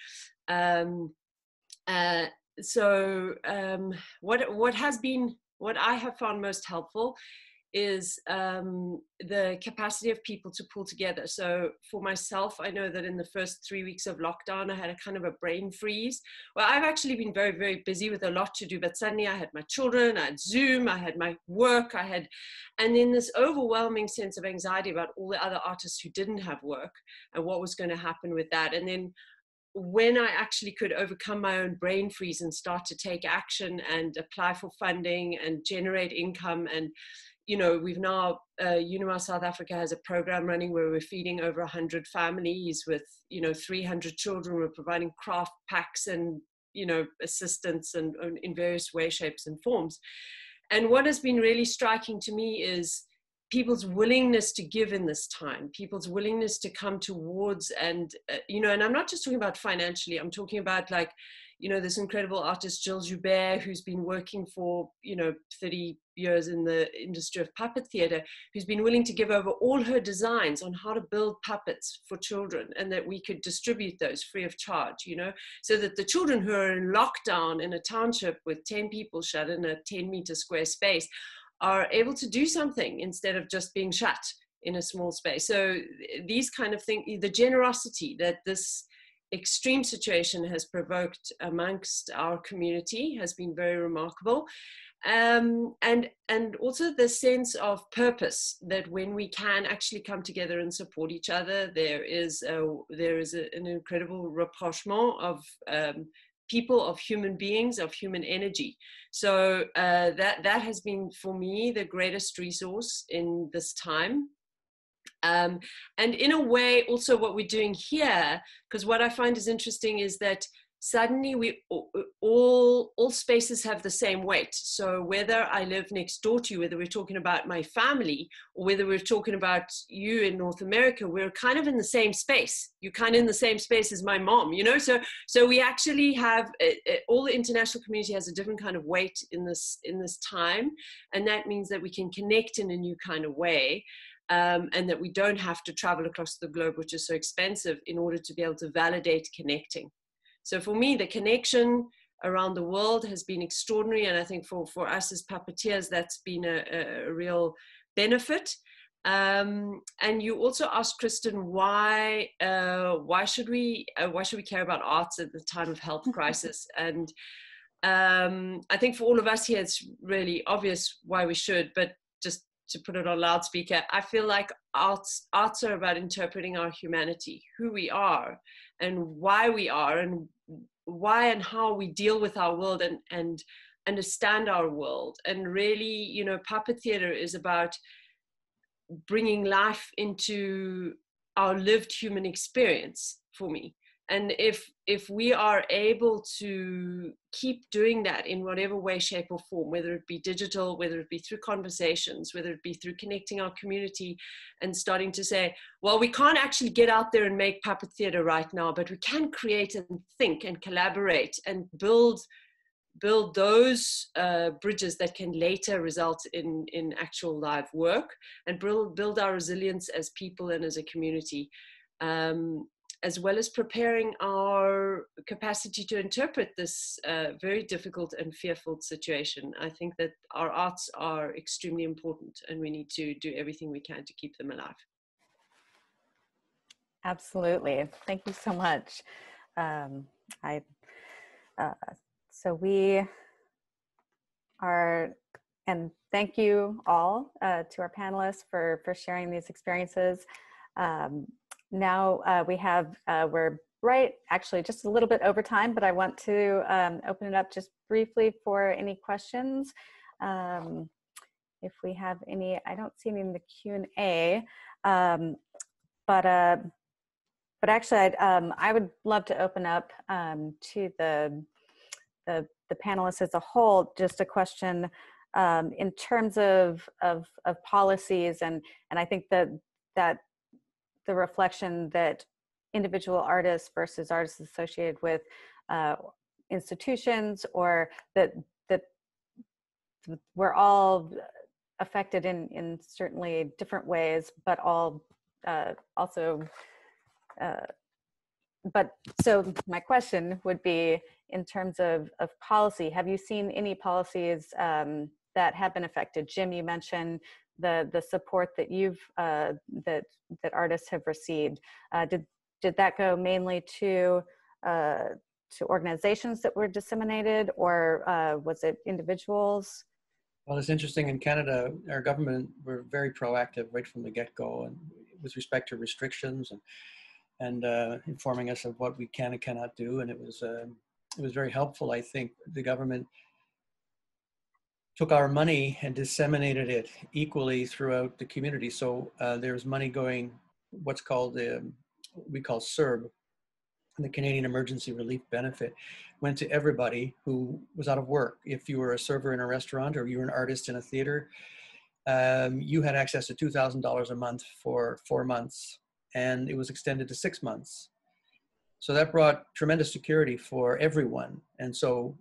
What I have found most helpful is the capacity of people to pull together. So for myself, I know that in the first 3 weeks of lockdown, I had a kind of a brain freeze. Well, I've actually been very, very busy with a lot to do, but suddenly I had my children, I had Zoom, I had my work, and then this overwhelming sense of anxiety about all the other artists who didn't have work and what was going to happen with that. And then when I actually could overcome my own brain freeze and start to take action and apply for funding and generate income, and we've now, UNIMA South Africa has a program running where we're feeding over 100 families with, 300 children. We're providing craft packs and, assistance and in various ways, shapes and forms. And what has been really striking to me is people's willingness to give in this time, people's willingness to come towards, and, and I'm not just talking about financially, I'm talking about this incredible artist, Jill Joubert, who's been working for, 30 years in the industry of puppet theater, who's been willing to give over all her designs on how to build puppets for children, and that we could distribute those free of charge, so that the children who are in lockdown in a township with 10 people shut in a 10-meter square space are able to do something instead of just being shut in a small space. So these kind of things, the generosity that this extreme situation has provoked amongst our community has been very remarkable. And also the sense of purpose, that when we can actually come together and support each other, there is an incredible rapprochement of people, of human beings, of human energy. So that has been, for me, the greatest resource in this time. And in a way, also what we're doing here, because what I find is interesting is that suddenly all spaces have the same weight. So whether I live next door to you, whether we're talking about my family, or whether we're talking about you in North America, we're kind of in the same space. You're kind of in the same space as my mom, you know? So we actually have, all the international community has a different kind of weight in this time. And that means that we can connect in a new kind of way. And that we don't have to travel across the globe, which is so expensive, in order to be able to validate connecting. So for me, the connection around the world has been extraordinary. And I think for us as puppeteers, that's been a real benefit. And you also asked, Kristen, why should we care about arts at the time of health crisis? And I think for all of us here, it's really obvious why we should, but just to put it on loudspeaker, I feel like arts are about interpreting our humanity, who we are and why we are, and why and how we deal with our world and understand our world. And really, you know, puppet theater is about bringing life into our lived human experience for me. And if we are able to keep doing that in whatever way, shape or form, whether it be digital, whether it be through conversations, whether it be through connecting our community and starting to say, well, we can't actually get out there and make puppet theater right now, but we can create and think and collaborate and build those bridges that can later result in actual live work, and build our resilience as people and as a community. As well as preparing our capacity to interpret this very difficult and fearful situation. I think that our arts are extremely important, and we need to do everything we can to keep them alive. Absolutely. Thank you so much. So we are, and thank you all to our panelists for sharing these experiences. Now we have, we're actually just a little bit over time, but I want to open it up just briefly for any questions. If we have any, I don't see any in the Q&A, but actually I would love to open up to the panelists as a whole, just a question in terms of policies, and I think that the reflection that individual artists versus artists associated with institutions, or that we're all affected in certainly different ways, but all also, but so my question would be, in terms of policy, have you seen any policies that have been affected? Jim, you mentioned the support that you've that artists have received. Did that go mainly to organizations that were disseminated, or was it individuals? Well, it's interesting. In Canada, our government were very proactive right from the get-go, and with respect to restrictions and informing us of what we can and cannot do, and it was very helpful. I think the government took our money and disseminated it equally throughout the community. So there's money going, what's called, we call CERB, the Canadian Emergency Relief Benefit, went to everybody who was out of work. If you were a server in a restaurant, or you were an artist in a theater, you had access to $2,000 a month for 4 months, and it was extended to 6 months. So that brought tremendous security for everyone. And so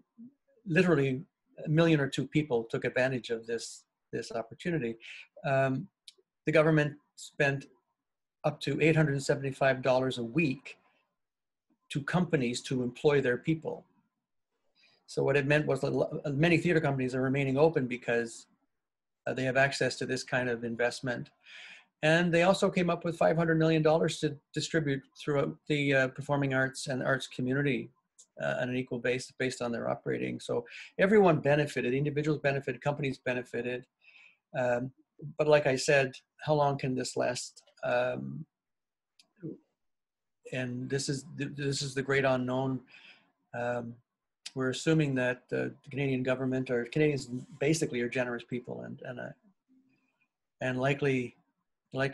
literally 1 million or 2 people took advantage of this opportunity. The government spent up to $875 a week to companies to employ their people. So what it meant was that many theater companies are remaining open because they have access to this kind of investment. And they also came up with $500 million to distribute throughout the performing arts and arts community on an equal basis based on their operating. So everyone benefited, individuals benefited, companies benefited. But like I said, how long can this last? And this is the great unknown. We're assuming that the Canadian government, or Canadians basically, are generous people, and likely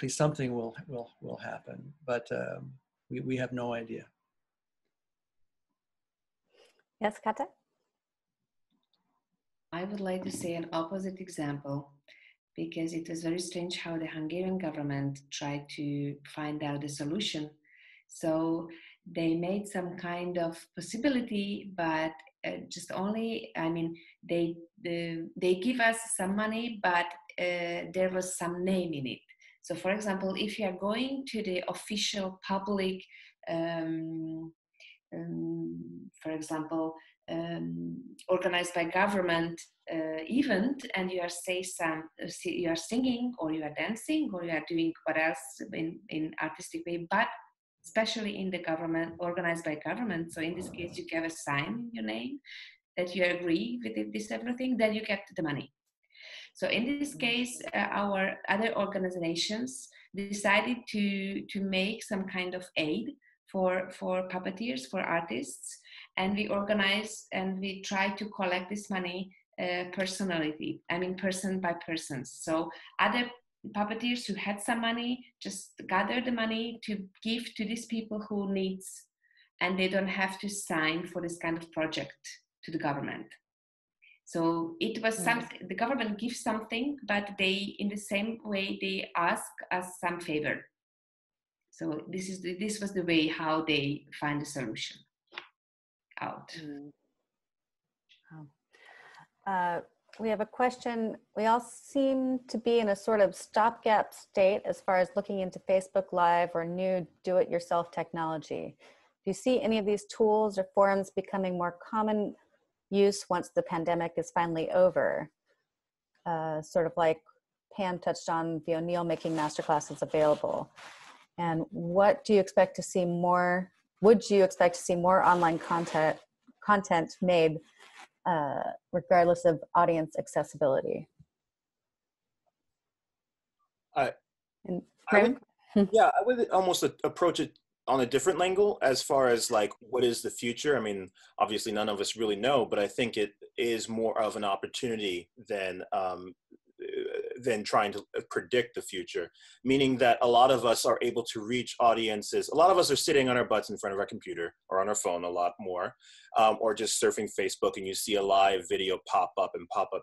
something will happen, but we have no idea. Yes, Kata? I would like to say an opposite example, because it was very strange how the Hungarian government tried to find out a solution. So they made some kind of possibility, but just only, I mean, they give us some money, but there was some name in it. So for example, if you are going to the official public, for example, organized by government event, and you are you are singing or you are dancing or you are doing what else in artistic way, but especially in the government, organized by government. So in this case, you give a sign in your name that you agree with this everything, then you get the money. So in this case, our other organizations decided to make some kind of aid for puppeteers, for artists, and we organize and we try to collect this money personality, I mean person by person. So other puppeteers who had some money just gather the money to give to these people who needs, and they don't have to sign for this kind of project to the government. So it was something, the government gives something, but they, in the same way, they ask us some favor. So this was the way how they find a solution out. We have a question. We all seem to be in a sort of stopgap state as far as looking into Facebook Live or new do-it-yourself technology. Do you see any of these tools or forums becoming more common use once the pandemic is finally over? Sort of like Pam touched on, the O'Neill making masterclasses available. And what do you expect to see more? Would you expect to see more online content made regardless of audience accessibility? I would almost approach it on a different angle as far as like, what is the future? I mean, obviously none of us really know, but I think it is more of an opportunity than trying to predict the future, meaning that a lot of us are able to reach audiences. A lot of us are sitting on our butts in front of our computer or on our phone a lot more, or just surfing Facebook, and you see a live video pop up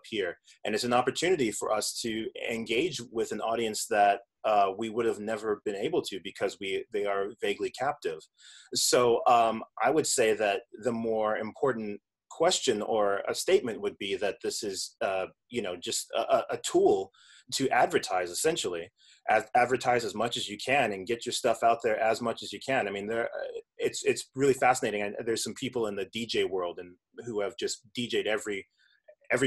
here. And it's an opportunity for us to engage with an audience that we would have never been able to because they are vaguely captive. So I would say that the more important question or a statement would be that this is, just a tool to advertise, essentially. Advertise as much as you can and get your stuff out there as much as you can. I mean, it's really fascinating. And there's some people in the DJ world and who have just DJ'd every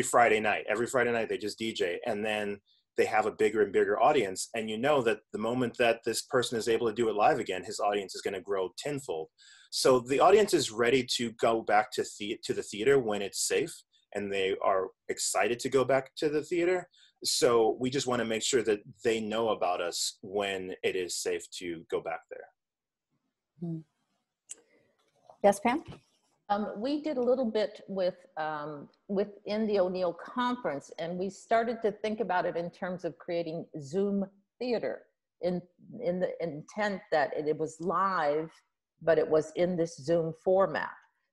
Friday night. Every Friday night they just DJ, and then they have a bigger and bigger audience. And you know that the moment that this person is able to do it live again, his audience is going to grow tenfold. So the audience is ready to go back to the theater when it's safe, and they are excited to go back to the theater. So we just want to make sure that they know about us when it is safe to go back there. Yes, Pam? We did a little bit within the O'Neill conference, and we started to think about it in terms of creating Zoom theater in the intent that it was live, but it was in this Zoom format.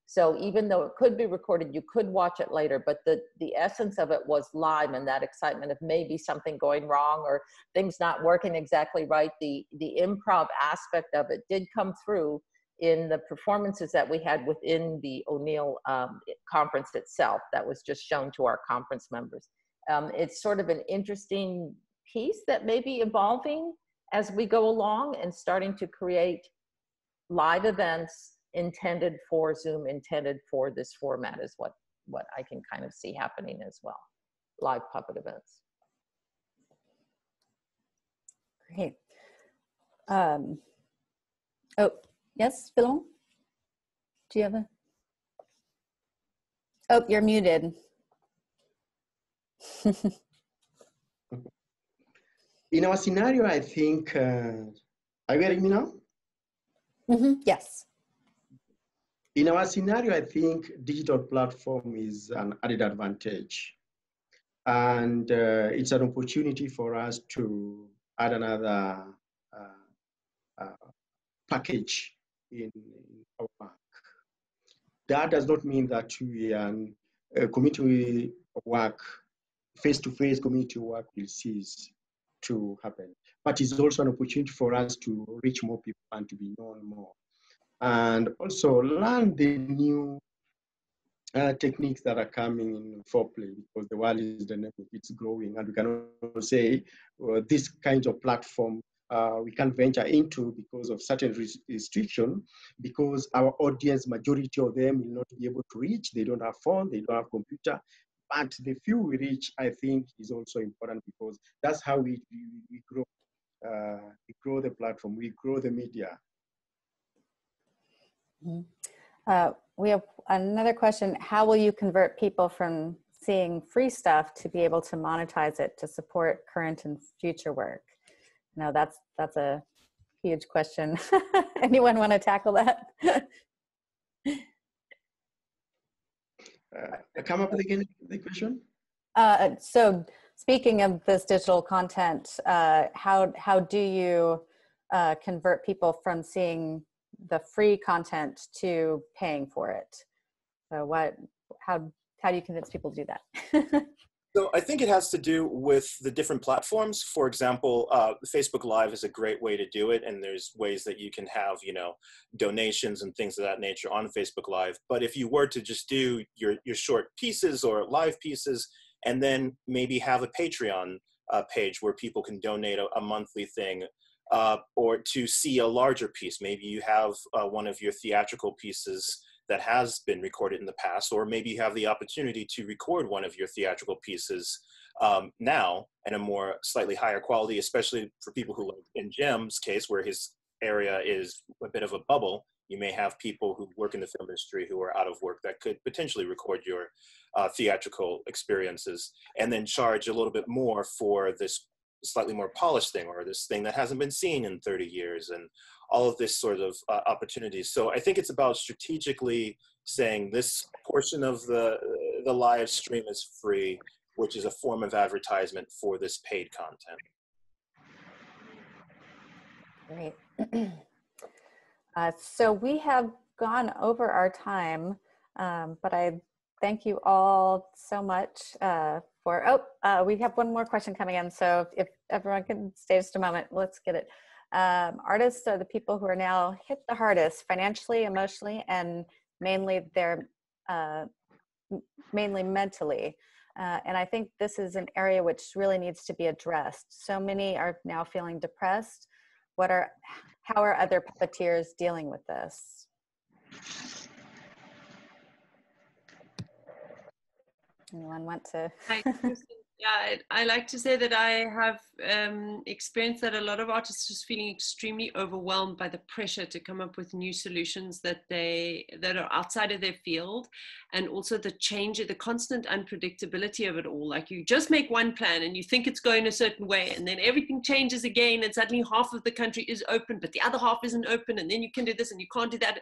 So even though it could be recorded, you could watch it later, but the essence of it was live, and that excitement of maybe something going wrong or things not working exactly right. The improv aspect of it did come through in the performances that we had within the O'Neill conference itself that was just shown to our conference members. It's sort of an interesting piece that may be evolving as we go along and starting to create live events intended for Zoom, intended for this format is what I can kind of see happening as well. Live puppet events. Great. Oh, yes, Phylemon? Do you have a? Oh, you're muted. In our scenario, I think, are you hearing me now? Yes. In our scenario, I think digital platform is an added advantage. And it's an opportunity for us to add another package in our work. that does not mean that community work, face-to-face community work will cease to happen. But it's also an opportunity for us to reach more people and to be known more. And also learn the new techniques that are coming in foreplay, because the world is dynamic, it's growing, and we can also say this kind of platform we can't venture into because of certain restriction, because our audience, majority of them will not be able to reach. They don't have phone, they don't have computer, but the few we reach, I think, is also important, because that's how we grow. We grow the platform, we grow the media. We have another question. How will you convert people from seeing free stuff to be able to monetize it to support current and future work? No, that's a huge question. Anyone want to tackle that? Come up again the question. So speaking of this digital content, how do you convert people from seeing the free content to paying for it? So how do you convince people to do that? So I think it has to do with the different platforms. For example, Facebook Live is a great way to do it. And there's ways that you can have, donations and things of that nature on Facebook Live. But if you were to just do your short pieces or live pieces, and then maybe have a Patreon page where people can donate a monthly thing, or to see a larger piece. Maybe you have one of your theatrical pieces that has been recorded in the past, or maybe you have the opportunity to record one of your theatrical pieces now in a more slightly higher quality, especially for people who, like in Jim's case, where his area is a bit of a bubble. You may have people who work in the film industry who are out of work that could potentially record your theatrical experiences, and then charge a little bit more for this slightly more polished thing, or this thing that hasn't been seen in 30 years, and all of this sort of opportunities. So I think it's about strategically saying this portion of the live stream is free, which is a form of advertisement for this paid content. Great. So we have gone over our time, but I thank you all so much we have one more question coming in. So if everyone can stay just a moment, let's get it. Artists are the people who are now hit the hardest financially, emotionally, and mainly mentally. And I think this is an area which really needs to be addressed. So many are now feeling depressed. How are other puppeteers dealing with this? Anyone want to? Yeah, I like to say that I have experienced that a lot of artists are just feeling extremely overwhelmed by the pressure to come up with new solutions that are outside of their field, and also the constant unpredictability of it all. Like, you just make one plan and you think it's going a certain way, and then everything changes again, and suddenly half of the country is open, but the other half isn't open, and then you can do this and you can't do that.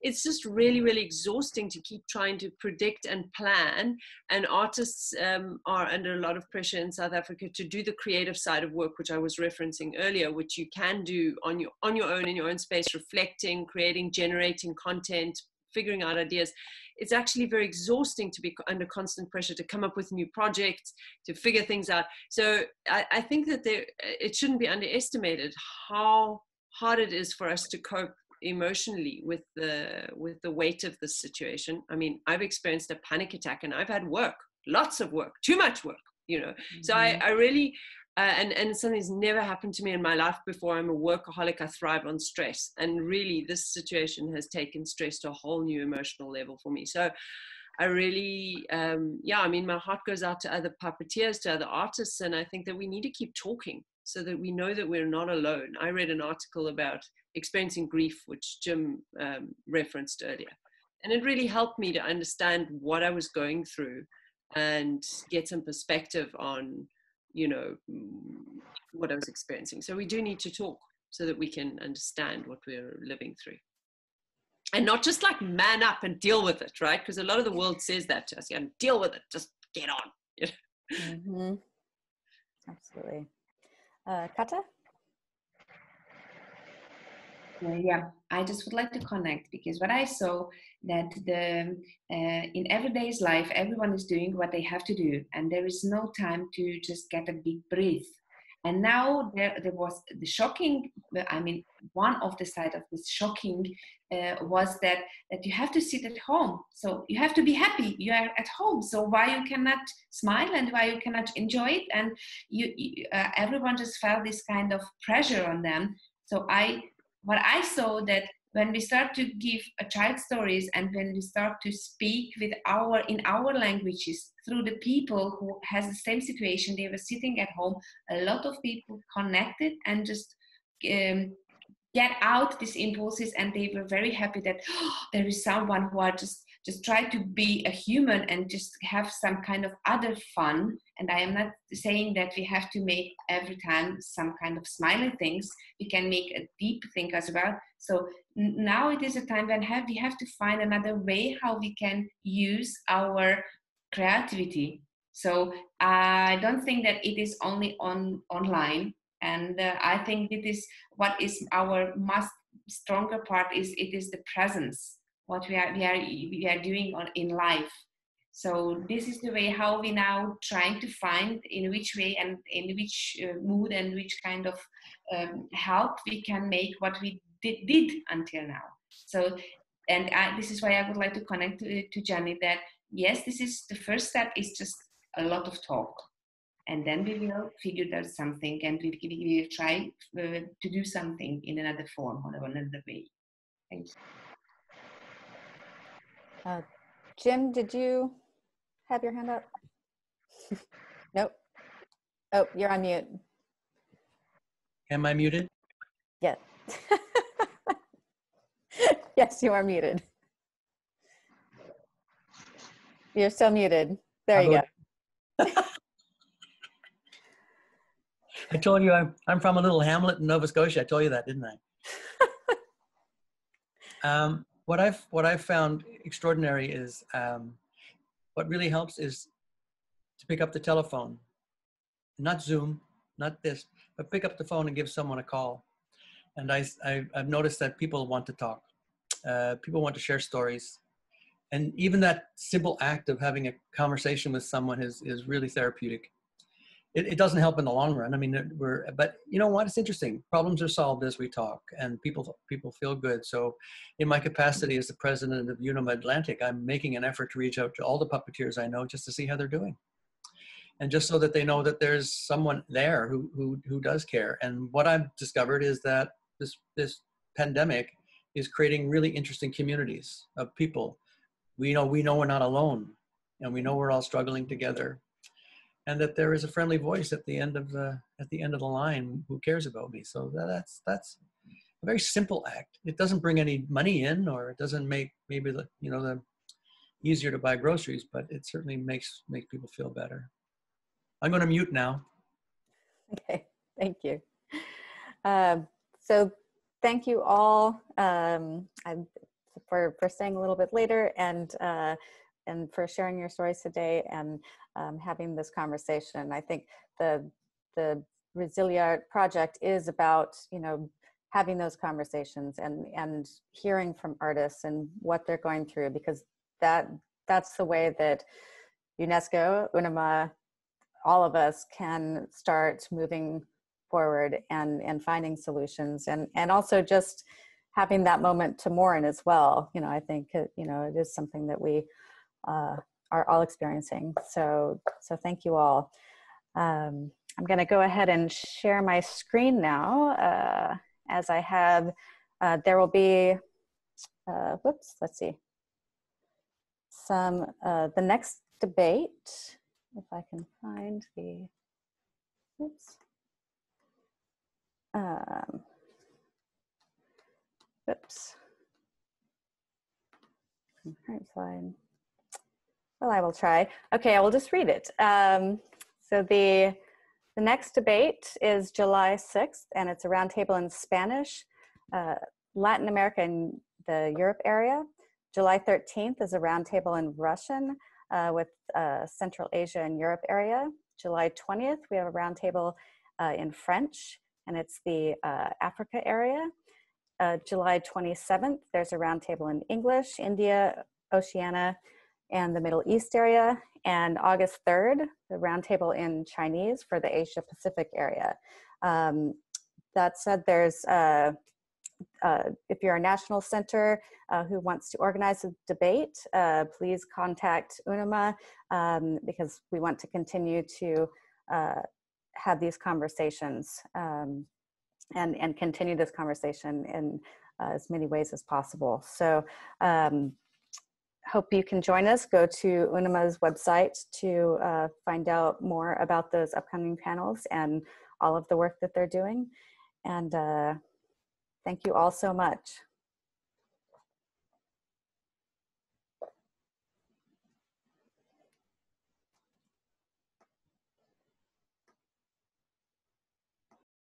It's just really, really exhausting to keep trying to predict and plan, and artists are under a lot of pressure in South Africa to do the creative side of work, which I was referencing earlier, which you can do on your own, in your own space, reflecting, creating, generating content, figuring out ideas. It's actually very exhausting to be under constant pressure to come up with new projects, to figure things out. So I think that it shouldn't be underestimated how hard it is for us to cope emotionally with the weight of this situation. I mean, I've experienced a panic attack, and I've had work, lots of work, too much work, Mm-hmm. So I really, and something's never happened to me in my life before. I'm a workaholic. I thrive on stress. And really, this situation has taken stress to a whole new emotional level for me. So I really, my heart goes out to other puppeteers, to other artists. And I think that we need to keep talking so that we know that we're not alone. I read an article about experiencing grief, which Jim referenced earlier. And it really helped me to understand what I was going through and get some perspective on, what I was experiencing. So we do need to talk so that we can understand what we're living through. And not just like man up and deal with it, right? Because a lot of the world says that to us, deal with it, just get on. Mm-hmm. Absolutely. Kata? Yeah, I just would like to connect, because what I saw that in everyday's life, everyone is doing what they have to do, and there is no time to just get a big breath. And now there was the shocking, I mean, one of the side of this shocking was that you have to sit at home. So you have to be happy. You are at home. So why you cannot smile and why you cannot enjoy it? And everyone just felt this kind of pressure on them. So what I saw that when we start to give a child stories, and when we start to speak in our languages through the people who has the same situation, they were sitting at home, a lot of people connected and just get out these impulses, and they were very happy that there is someone who are just try to be a human and just have some kind of other fun. And I am not saying that we have to make every time some kind of smiling things. We can make a deep thing as well. So now it is a time when we have to find another way how we can use our creativity. So I don't think that it is only online. And I think it is what is our most stronger part is it is the presence, what we are doing in life. So this is the way how we now trying to find in which way and in which mood and which kind of help we can make what we did until now. So, and this is why I would like to connect to Jenny that yes, this is the first step is just a lot of talk. And then we will figure out something, and we will try to do something in another form or another way. Thanks. Jim, did you have your hand up? Nope. Oh, you're on mute. Am I muted? Yeah. Yes, you are muted. You're still muted. There you go. I told you I'm from a little hamlet in Nova Scotia. I told you that, didn't I? What I've found extraordinary is what really helps is to pick up the telephone, not Zoom, not this, but pick up the phone and give someone a call. And I've noticed that people want to talk. People want to share stories. And even that simple act of having a conversation with someone is really therapeutic. It doesn't help in the long run. I mean, but you know what? It's interesting. Problems are solved as we talk, and people feel good. So in my capacity as the president of UNIMA Atlantic, I'm making an effort to reach out to all the puppeteers I know just to see how they're doing. And just so that they know that there's someone there who does care. And what I've discovered is that this pandemic is creating really interesting communities of people. We know we're not alone, and we know we're all struggling together, and that there is a friendly voice at the end of the line who cares about me. So that's a very simple act. It doesn't bring any money in, or it doesn't make maybe the easier to buy groceries, but it certainly makes people feel better. I'm going to mute now. Okay, thank you. So thank you all for staying a little bit later and for sharing your stories today and having this conversation. I think the ResiliArt project is about having those conversations and hearing from artists and what they're going through, because that's the way that UNESCO, UNIMA, all of us can start moving forward and finding solutions, and also just having that moment to mourn as well. I think it is something that we are all experiencing. So thank you all. I'm going to go ahead and share my screen now. As I have, there will be, whoops, let's see, the next debate, if I can find the, oops. Oops. Fine. Well, I will try. Okay, I will just read it. So the next debate is July 6th, and it's a roundtable in Spanish, Latin America and the Europe area. July 13th is a roundtable in Russian with Central Asia and Europe area. July 20th, we have a roundtable in French, and it's the Africa area. July 27th, there's a roundtable in English, India, Oceania, and the Middle East area. And August 3rd, the roundtable in Chinese for the Asia Pacific area. That said, there's, if you're a national center who wants to organize a debate, please contact UNIMA because we want to continue to have these conversations and continue this conversation in as many ways as possible. So hope you can join us. Go to UNIMA's website to find out more about those upcoming panels and all of the work that they're doing. And thank you all so much.